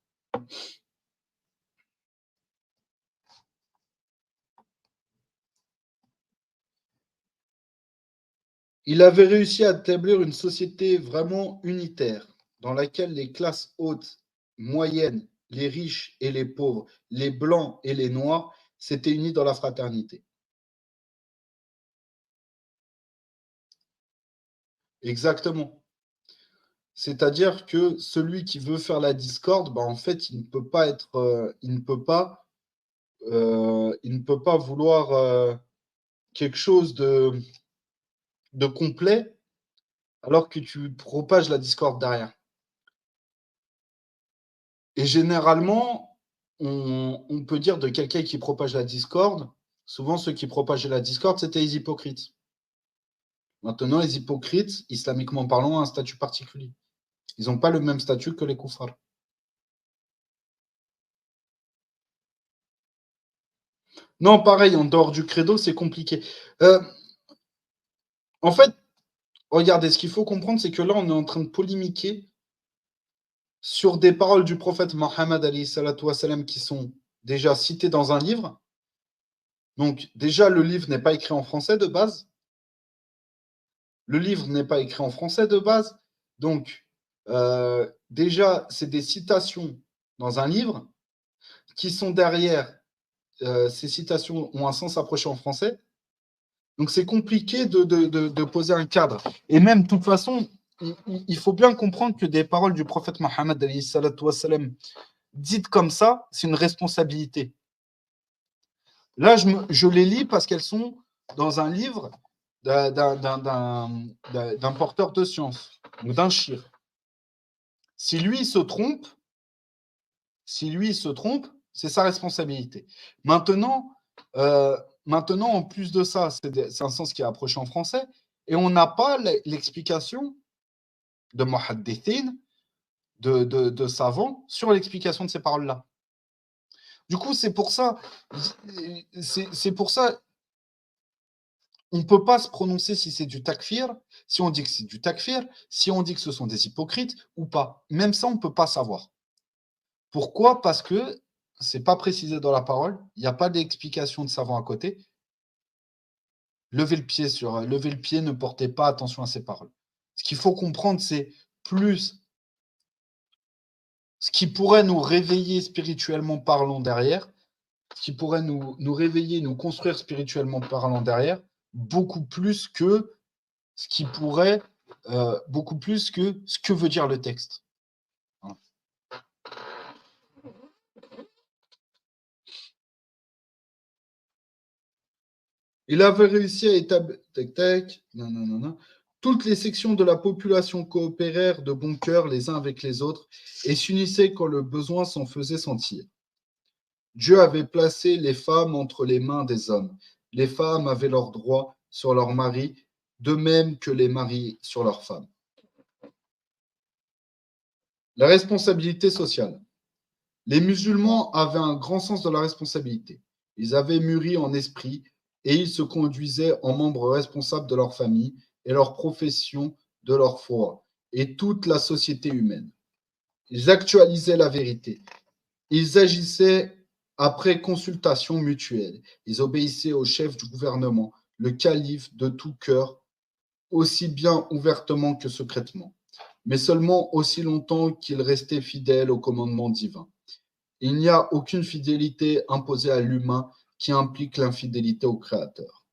Il avait réussi à établir une société vraiment unitaire, dans laquelle les classes hautes, moyennes, les riches et les pauvres, les blancs et les noirs s'étaient unis dans la fraternité. Exactement. C'est-à-dire que celui qui veut faire la discorde, bah, en fait, il ne peut pas vouloir quelque chose de complet alors que tu propages la discorde derrière. Et généralement, on peut dire de quelqu'un qui propage la discorde, souvent ceux qui propageaient la discorde, c'était les hypocrites. Maintenant, les hypocrites, islamiquement parlant, ont un statut particulier. Ils n'ont pas le même statut que les koufars. Non, pareil, en dehors du credo, c'est compliqué. En fait, regardez, ce qu'il faut comprendre, c'est que là, on est en train de polémiquer sur des paroles du prophète Mohammed alayhi salatu wassalam qui sont déjà citées dans un livre. Donc, déjà, le livre n'est pas écrit en français de base. Le livre n'est pas écrit en français de base. Donc, déjà, c'est des citations dans un livre qui sont derrière. Ces citations ont un sens approché en français. Donc, c'est compliqué de poser un cadre. Et même, de toute façon, il faut bien comprendre que des paroles du prophète Mohammed alayhi salatu wassalam, dites comme ça, c'est une responsabilité. Là, je les lis parce qu'elles sont dans un livre d'un porteur de science ou d'un shir. Si lui se trompe, c'est sa responsabilité. Maintenant, en plus de ça, c'est un sens qui est approché en français, et on n'a pas l'explication de muhaddithin, de savants, sur l'explication de ces paroles-là. Du coup, c'est pour ça, on ne peut pas se prononcer si c'est du takfir, si on dit que c'est du takfir, si on dit que ce sont des hypocrites ou pas. Même ça, on ne peut pas savoir. Pourquoi? Parce que ce n'est pas précisé dans la parole, il n'y a pas d'explication de savant à côté. Levez le pied, ne portez pas attention à ces paroles. Ce qu'il faut comprendre, c'est plus ce qui pourrait nous réveiller spirituellement parlant derrière, ce qui pourrait nous réveiller, nous construire spirituellement parlant derrière, beaucoup plus que ce qui pourrait, beaucoup plus que ce que veut dire le texte. Voilà. Il avait réussi à établir toutes les sections de la population coopérèrent de bon cœur les uns avec les autres et s'unissaient quand le besoin s'en faisait sentir. Dieu avait placé les femmes entre les mains des hommes. Les femmes avaient leurs droits sur leurs maris, de même que les maris sur leurs femmes. La responsabilité sociale. Les musulmans avaient un grand sens de la responsabilité. Ils avaient mûri en esprit et ils se conduisaient en membres responsables de leur famille et leur profession, de leur foi et toute la société humaine. Ils actualisaient la vérité. Ils agissaient après consultation mutuelle. Ils obéissaient au chef du gouvernement, le calife, de tout cœur, aussi bien ouvertement que secrètement, mais seulement aussi longtemps qu'ils restaient fidèles au commandement divin. Il n'y a aucune fidélité imposée à l'humain qui implique l'infidélité au Créateur.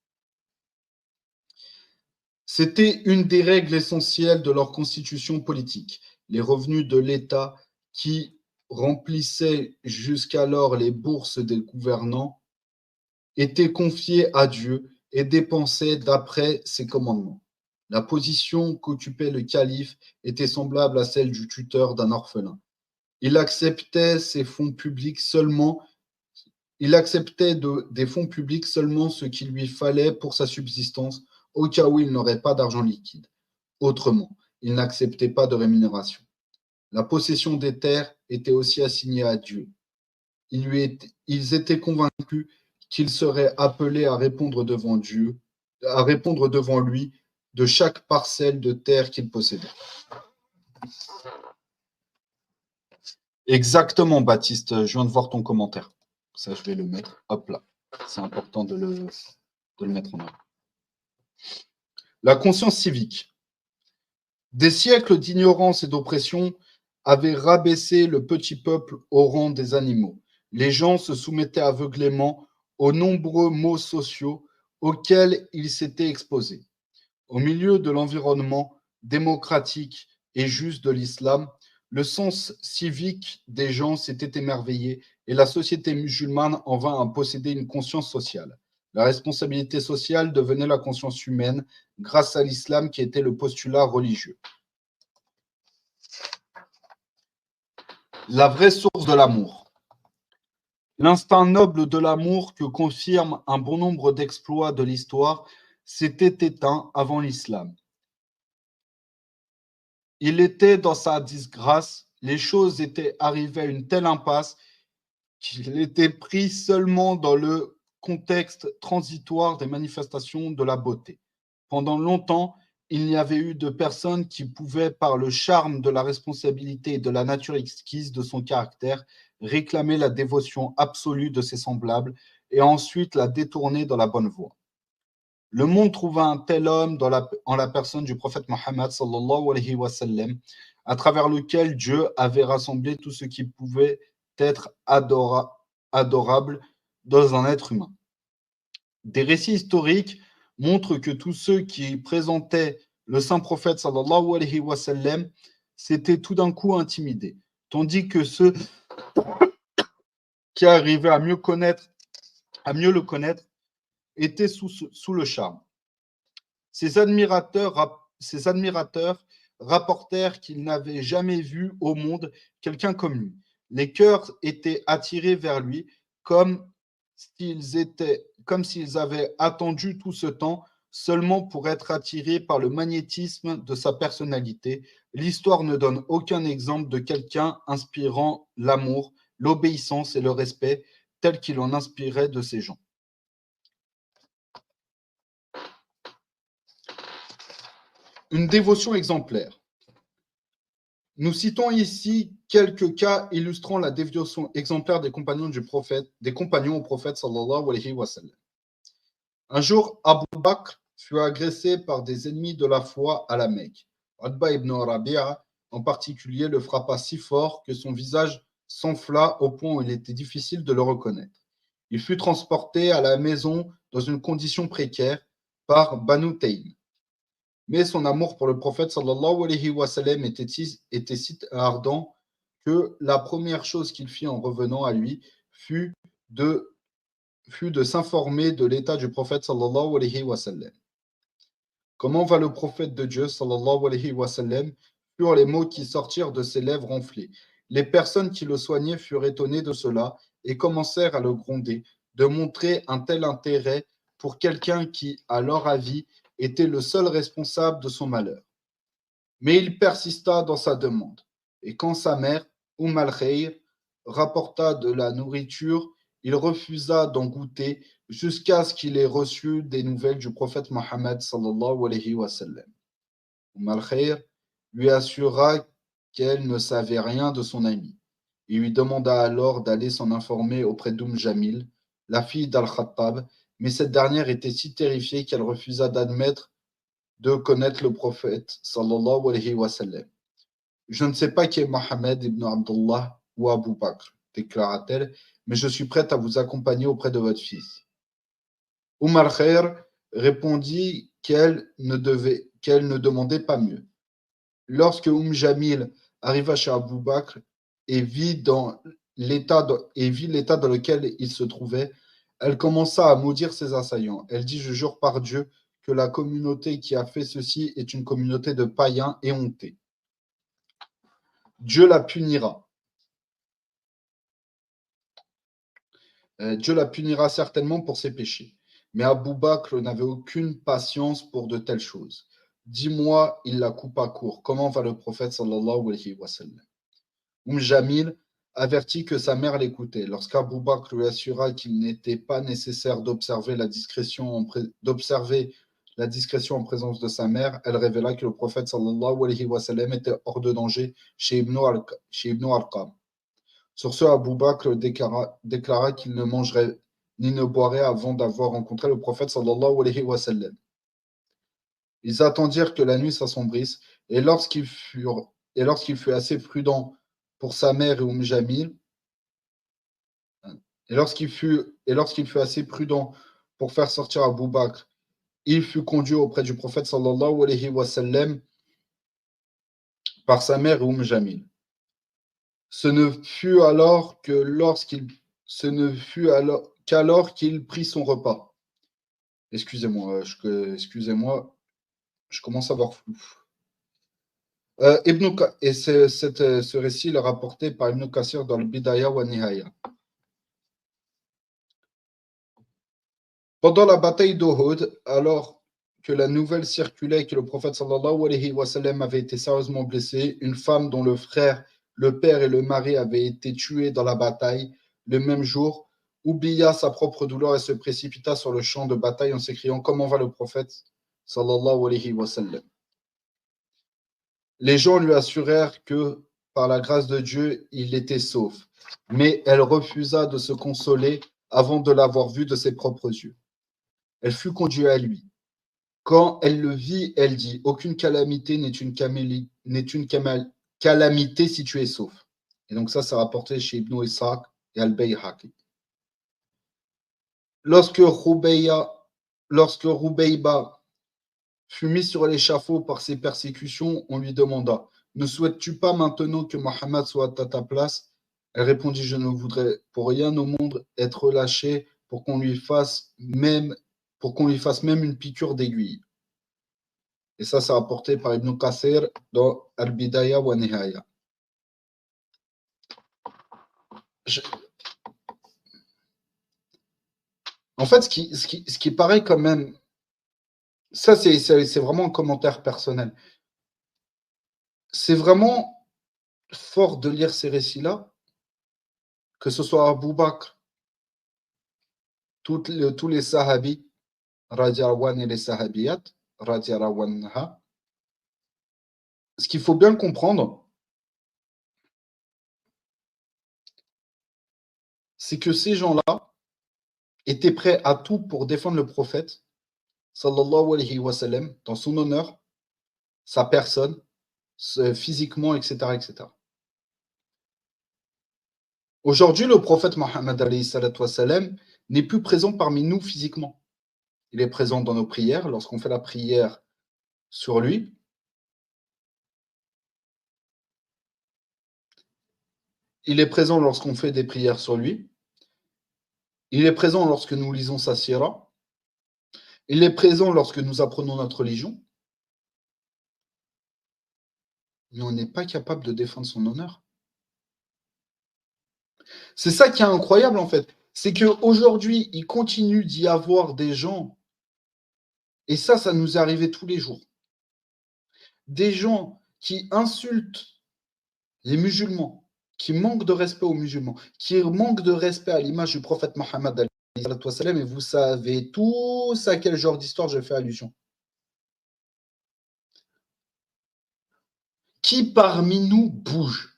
C'était une des règles essentielles de leur constitution politique. Les revenus de l'État qui remplissaient jusqu'alors les bourses des gouvernants étaient confiés à Dieu et dépensés d'après ses commandements. La position qu'occupait le calife était semblable à celle du tuteur d'un orphelin. Il acceptait des fonds publics seulement ce qu'il lui fallait pour sa subsistance, au cas où il n'aurait pas d'argent liquide. Autrement, il n'acceptait pas de rémunération. La possession des terres était aussi assignée à Dieu. Ils étaient convaincus qu'ils seraient appelés à répondre devant lui de chaque parcelle de terre qu'ils possédaient. Exactement, Baptiste. Je viens de voir ton commentaire. Ça, je vais le mettre. Hop là. C'est important de le mettre en avant. La conscience civique. Des siècles d'ignorance et d'oppression avaient rabaissé le petit peuple au rang des animaux. Les gens se soumettaient aveuglément aux nombreux maux sociaux auxquels ils s'étaient exposés. Au milieu de l'environnement démocratique et juste de l'islam, le sens civique des gens s'était émerveillé et la société musulmane en vint à posséder une conscience sociale. La responsabilité sociale devenait la conscience humaine grâce à l'islam qui était le postulat religieux. La vraie source de l'amour. L'instinct noble de l'amour que confirme un bon nombre d'exploits de l'histoire s'était éteint avant l'islam. Il était dans sa disgrâce, les choses étaient arrivées à une telle impasse qu'il était pris seulement dans le contexte transitoire des manifestations de la beauté. Pendant longtemps, il n'y avait eu de personne qui pouvait, par le charme de la responsabilité et de la nature exquise de son caractère, réclamer la dévotion absolue de ses semblables et ensuite la détourner dans la bonne voie. Le monde trouva un tel homme en la personne du prophète Mohammed sallallahu alayhi wa sallam, à travers lequel Dieu avait rassemblé tout ce qui pouvait être adorable dans un être humain. Des récits historiques montrent que tous ceux qui présentaient le saint prophète sallallahu alayhi wa sallam s'étaient tout d'un coup intimidés, tandis que ceux qui arrivaient à mieux le connaître, étaient sous le charme. Ses admirateurs rapportèrent qu'ils n'avaient jamais vu au monde quelqu'un comme lui. Les cœurs étaient attirés vers lui comme s'ils avaient attendu tout ce temps seulement pour être attirés par le magnétisme de sa personnalité. L'histoire ne donne aucun exemple de quelqu'un inspirant l'amour, l'obéissance et le respect tel qu'il en inspirait de ces gens. Une dévotion exemplaire. Nous citons ici quelques cas illustrant la dévotion exemplaire des compagnons au prophète sallallahu alayhi wa sallam. Un jour, Abu Bakr fut agressé par des ennemis de la foi à la Mecque. Utba ibn Rabi'a, en particulier, le frappa si fort que son visage s'enfla au point où il était difficile de le reconnaître. Il fut transporté à la maison dans une condition précaire par Banu Taym. Mais son amour pour le prophète sallallahu alayhi wa sallam était si ardent que la première chose qu'il fit en revenant à lui fut de s'informer de l'état du prophète sallallahu alayhi wa sallam. Comment va le prophète de Dieu sallallahu alayhi wa sallam furent les mots qui sortirent de ses lèvres enflées. Les personnes qui le soignaient furent étonnées de cela et commencèrent à le gronder, de montrer un tel intérêt pour quelqu'un qui, à leur avis, était le seul responsable de son malheur. Mais il persista dans sa demande. Et quand sa mère, al-Khayr, rapporta de la nourriture, il refusa d'en goûter jusqu'à ce qu'il ait reçu des nouvelles du prophète Mohammed sallallahu alayhi wa sallam. al-Khayr lui assura qu'elle ne savait rien de son ami. Il lui demanda alors d'aller s'en informer auprès Jamil, la fille d'Al-Khattab, mais cette dernière était si terrifiée qu'elle refusa d'admettre de connaître le prophète sallallahu alayhi wa sallam. Je ne sais pas qui est Mohammed ibn Abdullah ou Abu Bakr, déclara-t-elle, mais je suis prête à vous accompagner auprès de votre fils. Al-Khayr répondit qu'elle ne demandait pas mieux. Lorsque Jamil arriva chez Abu Bakr et vit l'état dans lequel il se trouvait, elle commença à maudire ses assaillants. Elle dit: je jure par Dieu que la communauté qui a fait ceci est une communauté de païens éhontés. Dieu la punira. Dieu la punira certainement pour ses péchés. Mais Abu Bakr n'avait aucune patience pour de telles choses. Dis-moi, il la coupa court. Comment va le prophète sallallahu alayhi wa sallam? Jamil avertit que sa mère l'écoutait. Lorsqu'Abu Bakr lui assura qu'il n'était pas nécessaire d'observer la discrétion en présence de sa mère, elle révéla que le prophète sallallahu alayhi wa sallam était hors de danger chez Ibn Arqam. Sur ce, Abu Bakr déclara qu'il ne mangerait ni ne boirait avant d'avoir rencontré le prophète sallallahu alayhi wa sallam. Ils attendirent que la nuit s'assombrisse, et lorsqu'il fut assez prudent pour sa mère et Jamil, et lorsqu'il fut assez prudent pour faire sortir Abu Bakr, il fut conduit auprès du prophète sallallahu alayhi wa sallam par sa mère et Jamil. Ce ne fut qu'alors qu'il prit son repas. Excusez-moi, je commence à avoir flou. Et ce récit est rapporté par Ibn Kathir dans le Bidaya wa Nihaya. Pendant la bataille d'Uhud, alors que la nouvelle circulait que le prophète sallallahu alayhi wa sallam avait été sérieusement blessé, une femme dont le frère, le père et le mari avaient été tués dans la bataille le même jour, oublia sa propre douleur et se précipita sur le champ de bataille en s'écriant: comment va le prophète sallallahu alayhi wa sallam? Les gens lui assurèrent que, par la grâce de Dieu, il était sauf. Mais elle refusa de se consoler avant de l'avoir vu de ses propres yeux. Elle fut conduite à lui. Quand elle le vit, elle dit: aucune calamité calamité si tu es sauf. Et donc ça, c'est rapporté chez Ibn Ishaq et Al-Bayhaqi. Lorsque Roubayba fut mis sur l'échafaud par ses persécutions, on lui demanda: ne souhaites-tu pas maintenant que Mohammed soit à ta place? Elle répondit: je ne voudrais pour rien au monde être relâché pour qu'on lui fasse même une piqûre d'aiguille. Et ça, c'est rapporté par Ibn Kathir dans Al-Bidaya wa Nihaya. En fait, ce qui paraît quand même, ça, c'est vraiment un commentaire personnel. C'est vraiment fort de lire ces récits-là, que ce soit Abu Bakr, tous les sahabis, radiallahu anhu, et les sahabiyat, radiallahu anha. Ce qu'il faut bien comprendre, c'est que ces gens-là étaient prêts à tout pour défendre le prophète, sallallahu alayhi wa sallam, dans son honneur, sa personne, physiquement, etc., etc. Aujourd'hui, le prophète Mohammed alayhi salatu wa sallam n'est plus présent parmi nous physiquement. Il est présent dans nos prières, lorsqu'on fait la prière sur lui. Il est présent lorsqu'on fait des prières sur lui. Il est présent lorsque nous lisons sa sira. Il est présent lorsque nous apprenons notre religion. Mais on n'est pas capable de défendre son honneur. C'est ça qui est incroyable en fait. C'est qu'aujourd'hui, il continue d'y avoir des gens, et ça nous est arrivé tous les jours. Des gens qui insultent les musulmans, qui manquent de respect aux musulmans, qui manquent de respect à l'image du prophète Mohammed, et vous savez tous à quel genre d'histoire je fais allusion. Qui parmi nous bouge?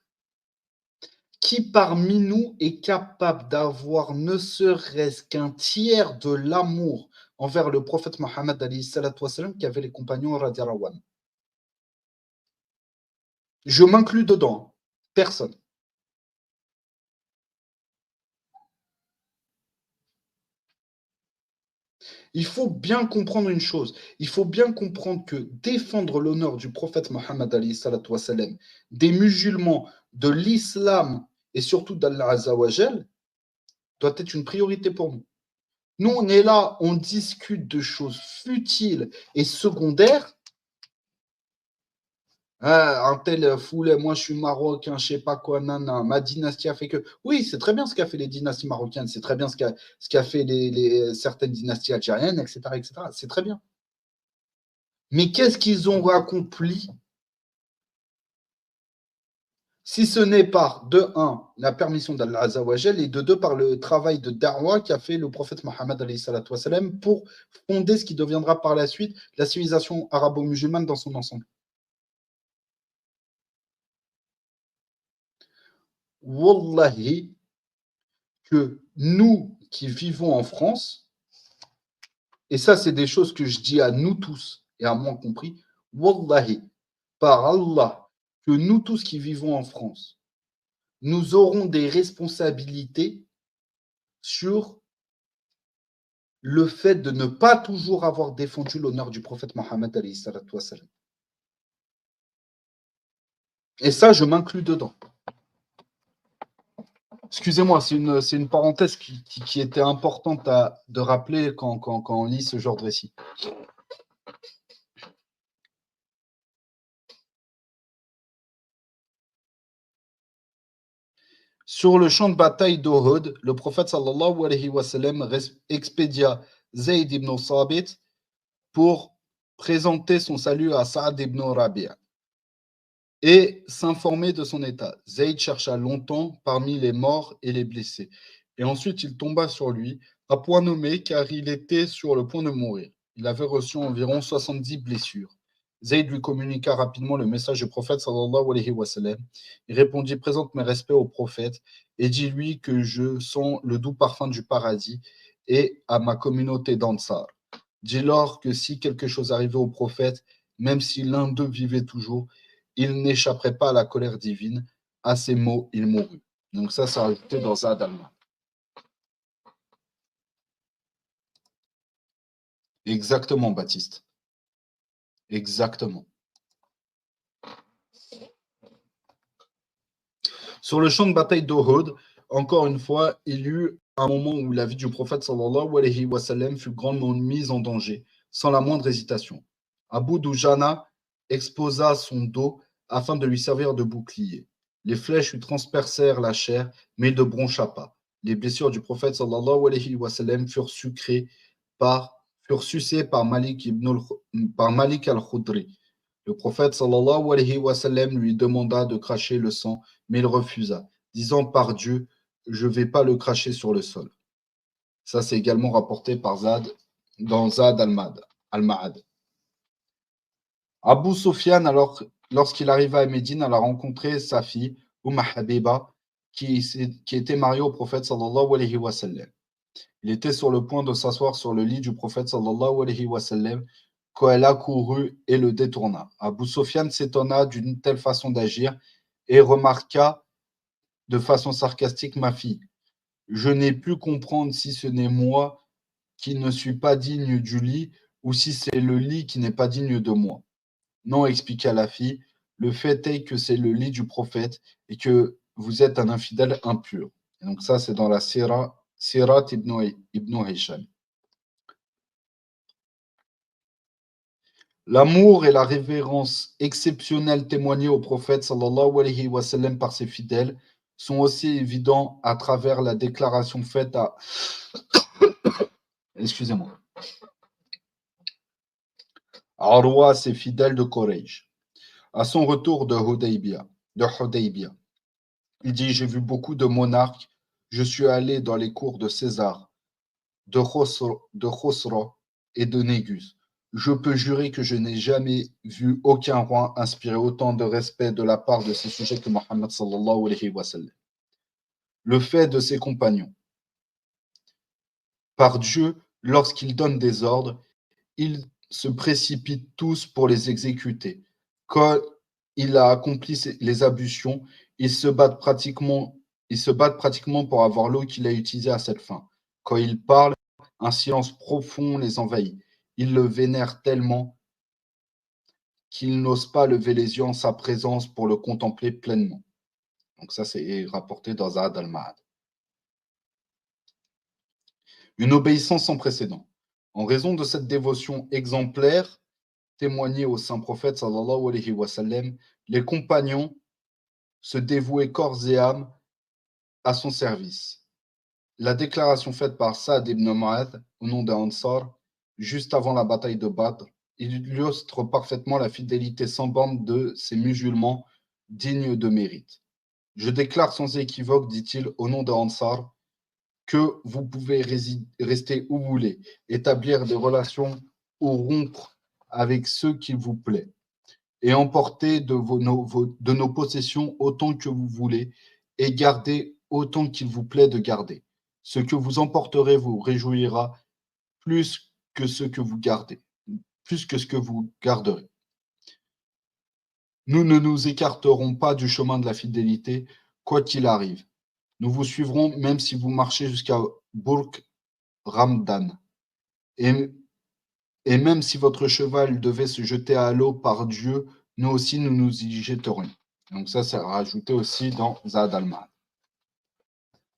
Qui parmi nous est capable d'avoir ne serait-ce qu'un tiers de l'amour envers le prophète Mohammed qu'avaient les compagnons radiallahu anhu? Je m'inclus dedans. Personne. Il faut bien comprendre une chose. Il faut bien comprendre que défendre l'honneur du prophète Mohammed des musulmans, de l'islam et surtout d'Allah Azzawajal doit être une priorité pour nous. Nous, on est là, on discute de choses futiles et secondaires. Ah, un tel foule, moi je suis marocain, je sais pas quoi, nana, ma dynastie a fait que. Oui, c'est très bien ce qu'a fait les dynasties marocaines, c'est très bien ce qu'a fait certaines dynasties algériennes, etc., etc. C'est très bien. Mais qu'est-ce qu'ils ont accompli si ce n'est par, de un, la permission d'Allah Azzawajal, et de deux, par le travail de Darwa qu'a fait le prophète Mohammed pour fonder ce qui deviendra par la suite la civilisation arabo-musulmane dans son ensemble. Wallahi, que nous qui vivons en France, et ça c'est des choses que je dis à nous tous, et à moi compris, Wallahi, par Allah, que nous tous qui vivons en France, nous aurons des responsabilités sur le fait de ne pas toujours avoir défendu l'honneur du prophète Mohammed alayhi salatu wassalam. Et ça, je m'inclus dedans. Excusez-moi, c'est une parenthèse qui était importante de rappeler quand on lit ce genre de récit. Sur le champ de bataille d'Ohud, le prophète sallallahu alayhi wa sallam expédia Zayd ibn Sabit pour présenter son salut à Saad ibn Rabi'a et s'informer de son état. Zayd chercha longtemps parmi les morts et les blessés. Et ensuite, il tomba sur lui, à point nommé, car il était sur le point de mourir. Il avait reçu environ 70 blessures. Zayd lui communiqua rapidement le message du prophète sallallahu alayhi wa sallam. Il répondit: présente mes respects au prophète et dis-lui que je sens le doux parfum du paradis et à ma communauté d'Ansar. Dis-leur que si quelque chose arrivait au prophète, même si l'un d'eux vivait toujours, il n'échapperait pas à la colère divine. À ces mots, il mourut. Donc ça rajouté dans Zad al-Ma'ad. Exactement, Baptiste. Exactement. Sur le champ de bataille d'Uhud, encore une fois, il y eut un moment où la vie du prophète sallallahu alayhi wa sallam fut grandement mise en danger, sans la moindre hésitation. Abu Dujana exposa son dos afin de lui servir de bouclier. Les flèches lui transpercèrent la chair, mais il ne broncha pas. Les blessures du prophète sallallahu alayhi wa sallam furent sucées par Malik al-Khudri. Le prophète sallallahu alayhi wa sallam lui demanda de cracher le sang, mais il refusa, disant: par Dieu, je ne vais pas le cracher sur le sol. Ça, c'est également rapporté par Zad dans Zad al-Ma'ad. Abu Sufyan, alors, lorsqu'il arriva à Médine, a rencontré sa fille, Habiba, qui était mariée au prophète sallallahu alayhi wa sallam. Il était sur le point de s'asseoir sur le lit du prophète sallallahu alayhi wa sallam quand elle accourut et le détourna. Abu Sufyan s'étonna d'une telle façon d'agir et remarqua de façon sarcastique: ma fille, je n'ai pu comprendre si ce n'est moi qui ne suis pas digne du lit ou si c'est le lit qui n'est pas digne de moi. Non, expliqua la fille, le fait est que c'est le lit du prophète et que vous êtes un infidèle impur. Et donc ça, c'est dans la Sirat ibn Hisham. L'amour et la révérence exceptionnelle témoignés au prophète sallallahu alayhi wa sallam par ses fidèles sont aussi évidents à travers la déclaration faite à Arwa, ses fidèles de Quraysh. À son retour de Hudaybiyah, il dit: j'ai vu beaucoup de monarques, je suis allé dans les cours de César, de Khosra et de Négus. Je peux jurer que je n'ai jamais vu aucun roi inspirer autant de respect de la part de ses sujets que Mohammed sallallahu alayhi wa sallam. Le fait de ses compagnons. Par Dieu, lorsqu'il donne des ordres, ils se précipitent tous pour les exécuter. Quand il a accompli les ablutions, ils se battent pratiquement pour avoir l'eau qu'il a utilisée à cette fin. Quand il parle, un silence profond les envahit. Ils le vénèrent tellement qu'ils n'osent pas lever les yeux en sa présence pour le contempler pleinement. Donc ça, c'est rapporté dans Zad al-Ma'ad. Une obéissance sans précédent. En raison de cette dévotion exemplaire témoignée au saint prophète sallallahu alayhi wa sallam, les compagnons se dévouaient corps et âme à son service. La déclaration faite par Saad ibn Mu'adh au nom des Ansar, juste avant la bataille de Badr, illustre parfaitement la fidélité sans borne de ces musulmans dignes de mérite. Je déclare sans équivoque, dit-il, au nom des Ansar, que vous pouvez rester où vous voulez, établir des relations ou rompre avec ceux qu'il vous plaît, et emporter de nos possessions autant que vous voulez, et garder autant qu'il vous plaît de garder. Ce que vous emporterez vous réjouira plus que ce que vous gardez, plus que ce que vous garderez. Nous ne nous écarterons pas du chemin de la fidélité, quoi qu'il arrive. Nous vous suivrons même si vous marchez jusqu'à Burk Ramdan. Et même si votre cheval devait se jeter à l'eau, par Dieu, nous aussi nous nous y jetterons. Donc ça, c'est rajouté aussi dans Zad al-Ma'ad.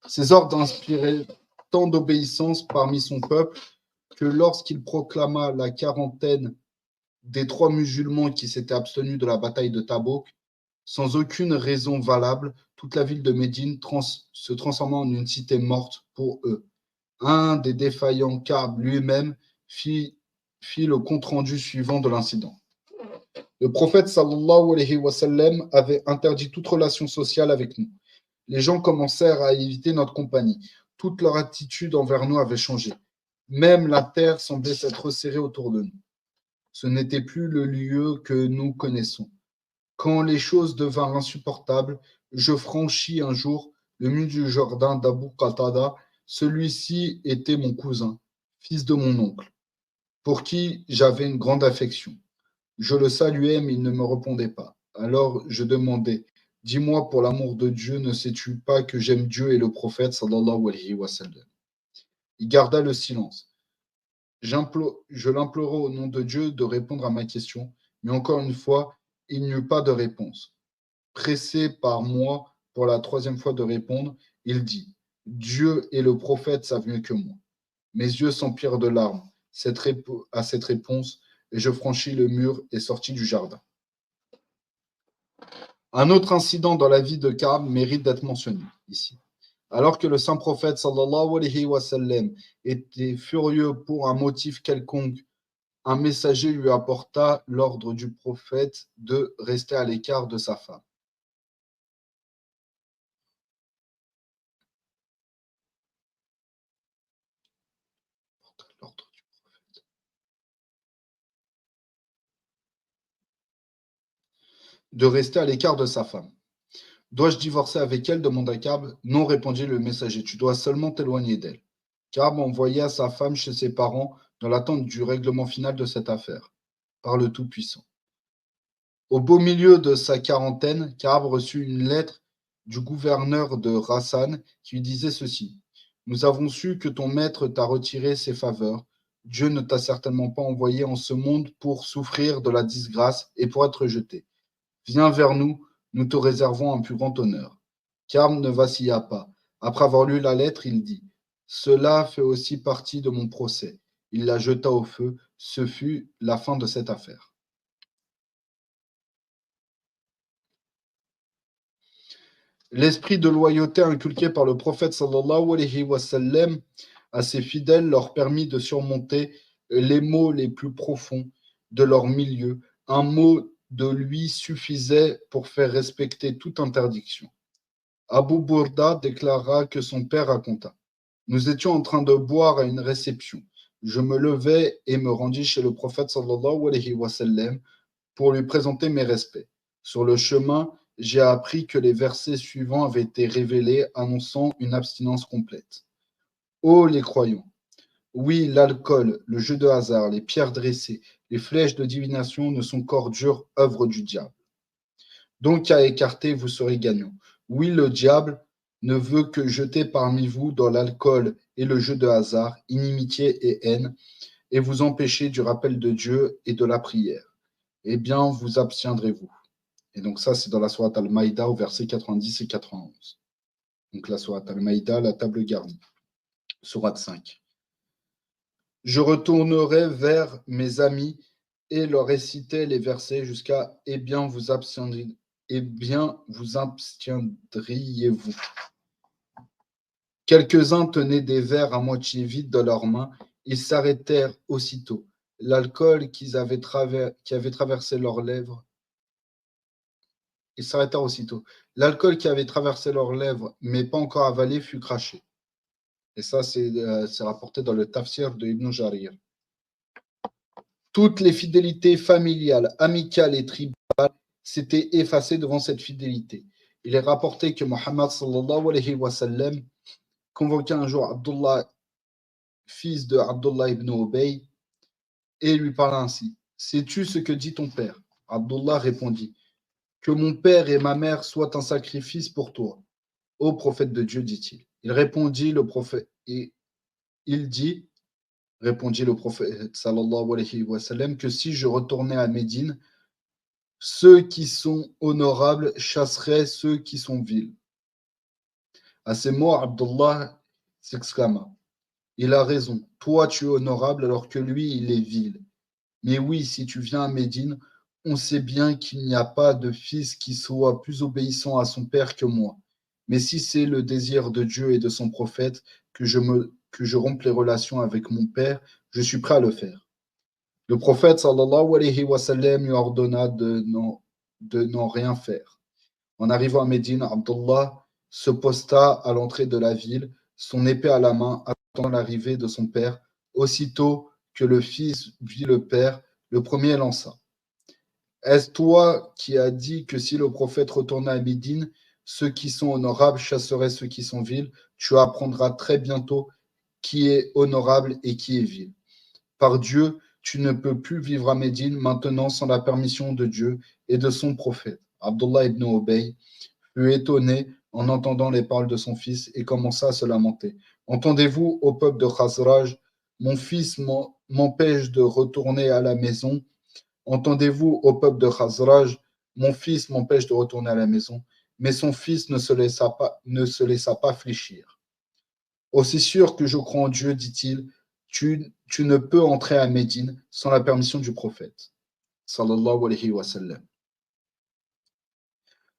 Ces ordres inspiraient tant d'obéissance parmi son peuple que lorsqu'il proclama la quarantaine des 3 musulmans qui s'étaient abstenus de la bataille de Tabouk, sans aucune raison valable, toute la ville de Médine se transforma en une cité morte pour eux. Un des défaillants, Ka'b lui-même, fit le compte-rendu suivant de l'incident. Le prophète sallallahu alayhi wa sallam avait interdit toute relation sociale avec nous. Les gens commencèrent à éviter notre compagnie. Toute leur attitude envers nous avait changé. Même la terre semblait s'être resserrée autour de nous. Ce n'était plus le lieu que nous connaissons. Quand les choses devinrent insupportables, je franchis un jour le mur du jardin d'Abu Qatada. Celui-ci était mon cousin, fils de mon oncle, pour qui j'avais une grande affection. Je le saluais, mais il ne me répondait pas. Alors je demandai, dis-moi pour l'amour de Dieu, ne sais-tu pas que j'aime Dieu et le prophète sallallahu alayhi wa sallam. Il garda le silence. Je l'implorai au nom de Dieu de répondre à ma question, mais encore une fois, il n'y eut pas de réponse. Pressé par moi pour la troisième fois de répondre, il dit, Dieu et le prophète savent mieux que moi. Mes yeux s'empirent de larmes à cette réponse, et je franchis le mur et sortis du jardin. Un autre incident dans la vie de Ka'b mérite d'être mentionné ici. Alors que le saint prophète sallallahu alayhi wa sallam était furieux pour un motif quelconque, un messager lui apporta l'ordre du prophète de rester à l'écart de sa femme. De rester à l'écart de sa femme. Dois-je divorcer avec elle demanda Ka'b. Non, répondit le messager, tu dois seulement t'éloigner d'elle. Ka'b envoya sa femme chez ses parents dans l'attente du règlement final de cette affaire, par le Tout-Puissant. Au beau milieu de sa quarantaine, Ka'b reçut une lettre du gouverneur de Rassan qui lui disait ceci. Nous avons su que ton maître t'a retiré ses faveurs. Dieu ne t'a certainement pas envoyé en ce monde pour souffrir de la disgrâce et pour être jeté. Viens vers nous, nous te réservons un plus grand honneur. Ka'b ne vacilla pas. Après avoir lu la lettre, il dit cela fait aussi partie de mon procès. Il la jeta au feu. Ce fut la fin de cette affaire. L'esprit de loyauté inculqué par le prophète sallallahu alayhi wa sallam à ses fidèles leur permit de surmonter les maux les plus profonds de leur milieu. Un mot de lui suffisait pour faire respecter toute interdiction. Abu Burda déclara que son père raconta. Nous étions en train de boire à une réception. Je me levai et me rendis chez le prophète sallallahu alayhi wa sallam pour lui présenter mes respects. Sur le chemin, j'ai appris que les versets suivants avaient été révélés annonçant une abstinence complète. Ô les croyants! Oui, l'alcool, le jeu de hasard, les pierres dressées, les flèches de divination ne sont qu'ordures, œuvres du diable. Donc à écarter, vous serez gagnants. Oui, le diable ne veut que jeter parmi vous dans l'alcool et le jeu de hasard, inimitié et haine, et vous empêcher du rappel de Dieu et de la prière. Eh bien, vous abstiendrez-vous. Et donc ça, c'est dans la sourate Al-Maïda au verset 90 et 91. Donc la sourate Al-Maïda, la table garnie. Sourate 5. Je retournerai vers mes amis et leur réciter les versets jusqu'à « Eh bien, vous abstiendriez-vous ». Quelques-uns tenaient des verres à moitié vides dans leurs mains. Ils s'arrêtèrent aussitôt. L'alcool qui avait traversé leurs lèvres Ils s'arrêtèrent aussitôt. L'alcool qui avait traversé leurs lèvres, mais pas encore avalé, fut craché. Et ça, c'est rapporté dans le Tafsir de Ibn Jarir. Toutes les fidélités familiales, amicales et tribales s'étaient effacées devant cette fidélité. Il est rapporté que Mohammed sallallahu alayhi wa sallam convoqua un jour Abdullah, fils de Abdullah ibn Ubay, et lui parla ainsi. Sais-tu ce que dit ton père? Abdullah répondit. Que mon père et ma mère soient un sacrifice pour toi. Ô prophète de Dieu, dit-il. Il répondit le prophète, et il dit, répondit le prophète sallallahu alayhi wa sallam, que si je retournais à Médine, ceux qui sont honorables chasseraient ceux qui sont vils. À ces mots, Abdullah s'exclama. Il a raison. Toi, tu es honorable alors que lui, il est vil. Mais oui, si tu viens à Médine, on sait bien qu'il n'y a pas de fils qui soit plus obéissant à son père que moi. Mais si c'est le désir de Dieu et de son prophète que je rompe les relations avec mon père, je suis prêt à le faire. Le prophète sallallahu alayhi wa sallam lui ordonna de n'en rien faire. En arrivant à Médine, Abdullah se posta à l'entrée de la ville, son épée à la main, attendant l'arrivée de son père. Aussitôt que le fils vit le père, Le premier lança. Est-ce toi qui as dit que si le prophète retournait à Médine, ceux qui sont honorables chasseraient ceux qui sont vils? Tu apprendras très bientôt qui est honorable et qui est vil. Par Dieu, tu ne peux plus vivre à Médine maintenant sans la permission de Dieu et de son prophète. Abdullah ibn Obey fut étonné en entendant les paroles de son fils et commença à se lamenter. Entendez-vous, ô peuple de Khazraj, mon fils m'empêche de retourner à la maison. Entendez-vous, ô peuple de Khazraj, mon fils m'empêche de retourner à la maison. Mais son fils ne se laissa pas fléchir. Aussi sûr que je crois en Dieu, dit-il, tu ne peux entrer à Médine sans la permission du prophète. Sallallahu alayhi wa sallam.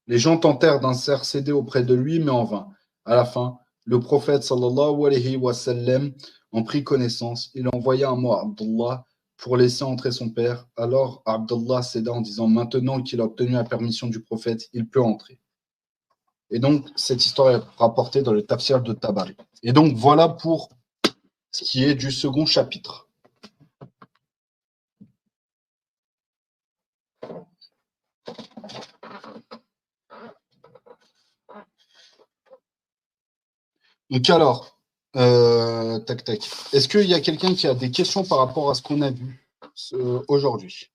Les gens tentèrent d'intercéder auprès de lui, mais en vain. À la fin, le prophète sallallahu alayhi wa sallam en prit connaissance. Il envoya un mot à Abdullah pour laisser entrer son père. Alors Abdullah céda en disant, maintenant qu'il a obtenu la permission du prophète, il peut entrer. Et donc, cette histoire est rapportée dans le tafsir de Tabari. Et donc, voilà pour ce qui est du second chapitre. Donc alors, tac tac. Est-ce qu'il y a quelqu'un qui a des questions par rapport à ce qu'on a vu aujourd'hui?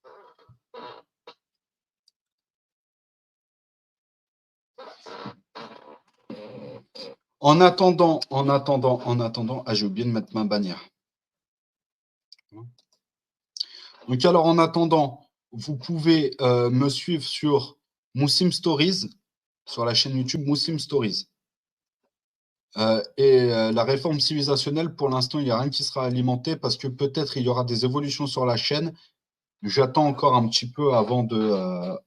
En attendant, j'ai oublié de mettre ma bannière. Donc alors, en attendant, vous pouvez me suivre sur Muslim Stories, sur la chaîne YouTube Muslim Stories. La réforme civilisationnelle, pour l'instant, il n'y a rien qui sera alimenté parce que peut-être il y aura des évolutions sur la chaîne. J'attends encore un petit peu avant de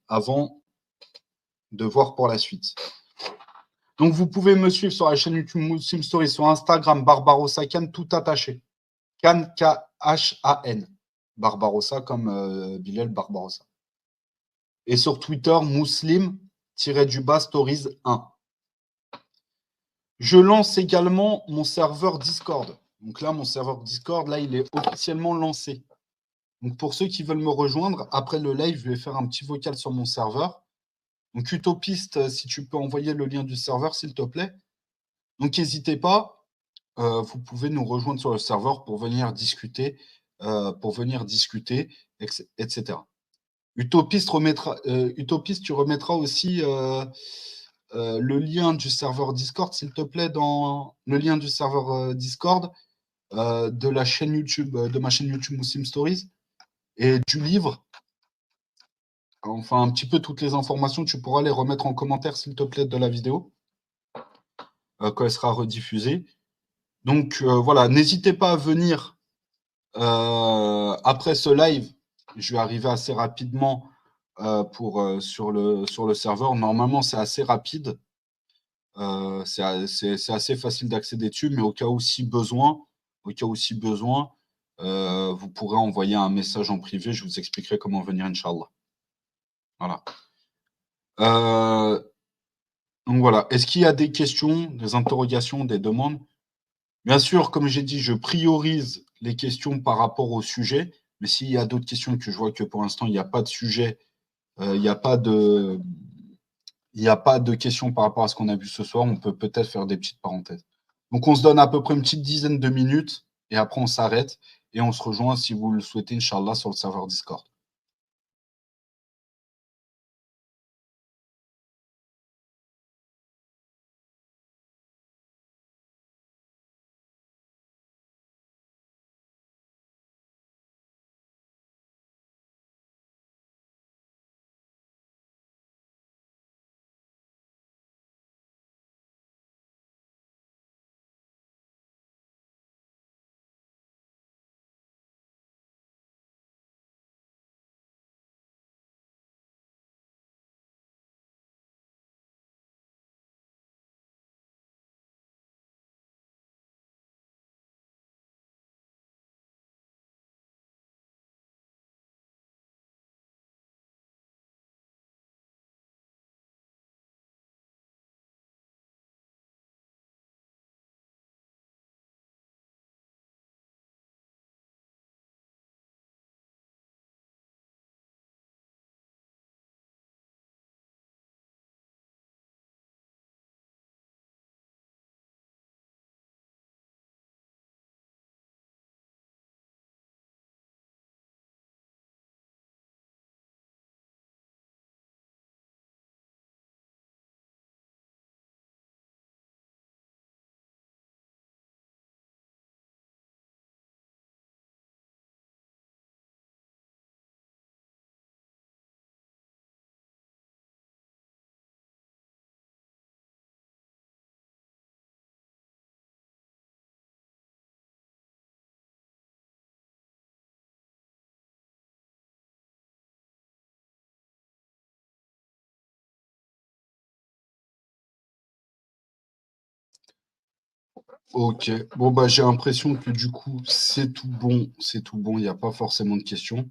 voir pour la suite. Donc, vous pouvez me suivre sur la chaîne YouTube Muslim Stories, sur Instagram, Barbarossa Khan, tout attaché. Khan, K-H-A-N. Barbarossa comme Bilal Barbarossa. Et sur Twitter, Muslim-Stories 1. Je lance également mon serveur Discord. Donc là, mon serveur Discord, là, il est officiellement lancé. Donc pour ceux qui veulent me rejoindre, après le live, je vais faire un petit vocal sur mon serveur. Donc Utopiste, si tu peux envoyer le lien du serveur, s'il te plaît. Donc n'hésitez pas, vous pouvez nous rejoindre sur le serveur pour venir discuter, etc. Utopiste, tu remettras aussi le lien du serveur Discord, s'il te plaît, dans le lien du serveur Discord de la chaîne YouTube, de ma chaîne YouTube Muslim Stories et du livre. Enfin, un petit peu toutes les informations, tu pourras les remettre en commentaire, s'il te plaît, de la vidéo quand elle sera rediffusée. Donc voilà, n'hésitez pas à venir après ce live. Je vais arriver assez rapidement sur le serveur. Normalement, c'est assez rapide. C'est assez facile d'accéder dessus, mais au cas où si besoin, vous pourrez envoyer un message en privé. Je vous expliquerai comment venir, Inch'Allah. Voilà. Donc voilà. Est-ce qu'il y a des questions, des interrogations, des demandes? Bien sûr, comme j'ai dit, je priorise les questions par rapport au sujet. Mais s'il y a d'autres questions que je vois que pour l'instant, il n'y a pas de sujet, il n'y a pas de questions par rapport à ce qu'on a vu ce soir, on peut peut-être faire des petites parenthèses. Donc, on se donne à peu près une petite dizaine de minutes et après, on s'arrête et on se rejoint, si vous le souhaitez, Inch'Allah, sur le serveur Discord. Ok. Bon, bah, j'ai l'impression que du coup, c'est tout bon. C'est tout bon. Il n'y a pas forcément de questions.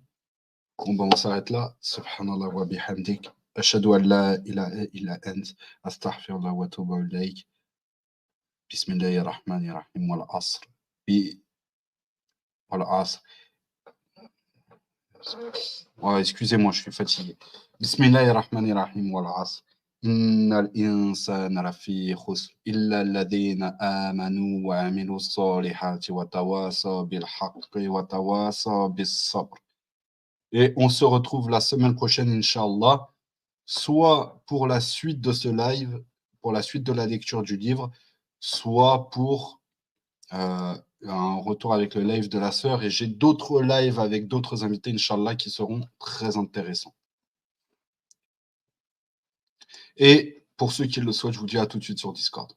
Bon, bah, on s'arrête là. Subhanallah wa bihamdik. Ashhadu an la ilaha illa ant. Astaghfirullah wa atubu ilayk. Bismillahir rahmanir rahim. Wal asr. Wal asr. Ouais, excusez-moi, je suis fatigué. Bismillahir rahmanir rahim. Wal asr. Innal insana lafi khusr illa alladhina amanu wa amilu salihati wa tawasaw bil haqqi wa tawasaw bis sabr. Et on se retrouve la semaine prochaine, Inch'Allah, soit pour la suite de ce live, pour la suite de la lecture du livre, soit pour un retour avec le live de la sœur. Et j'ai d'autres lives avec d'autres invités, Inch'Allah, qui seront très intéressants. Et pour ceux qui le souhaitent, je vous dis à tout de suite sur Discord.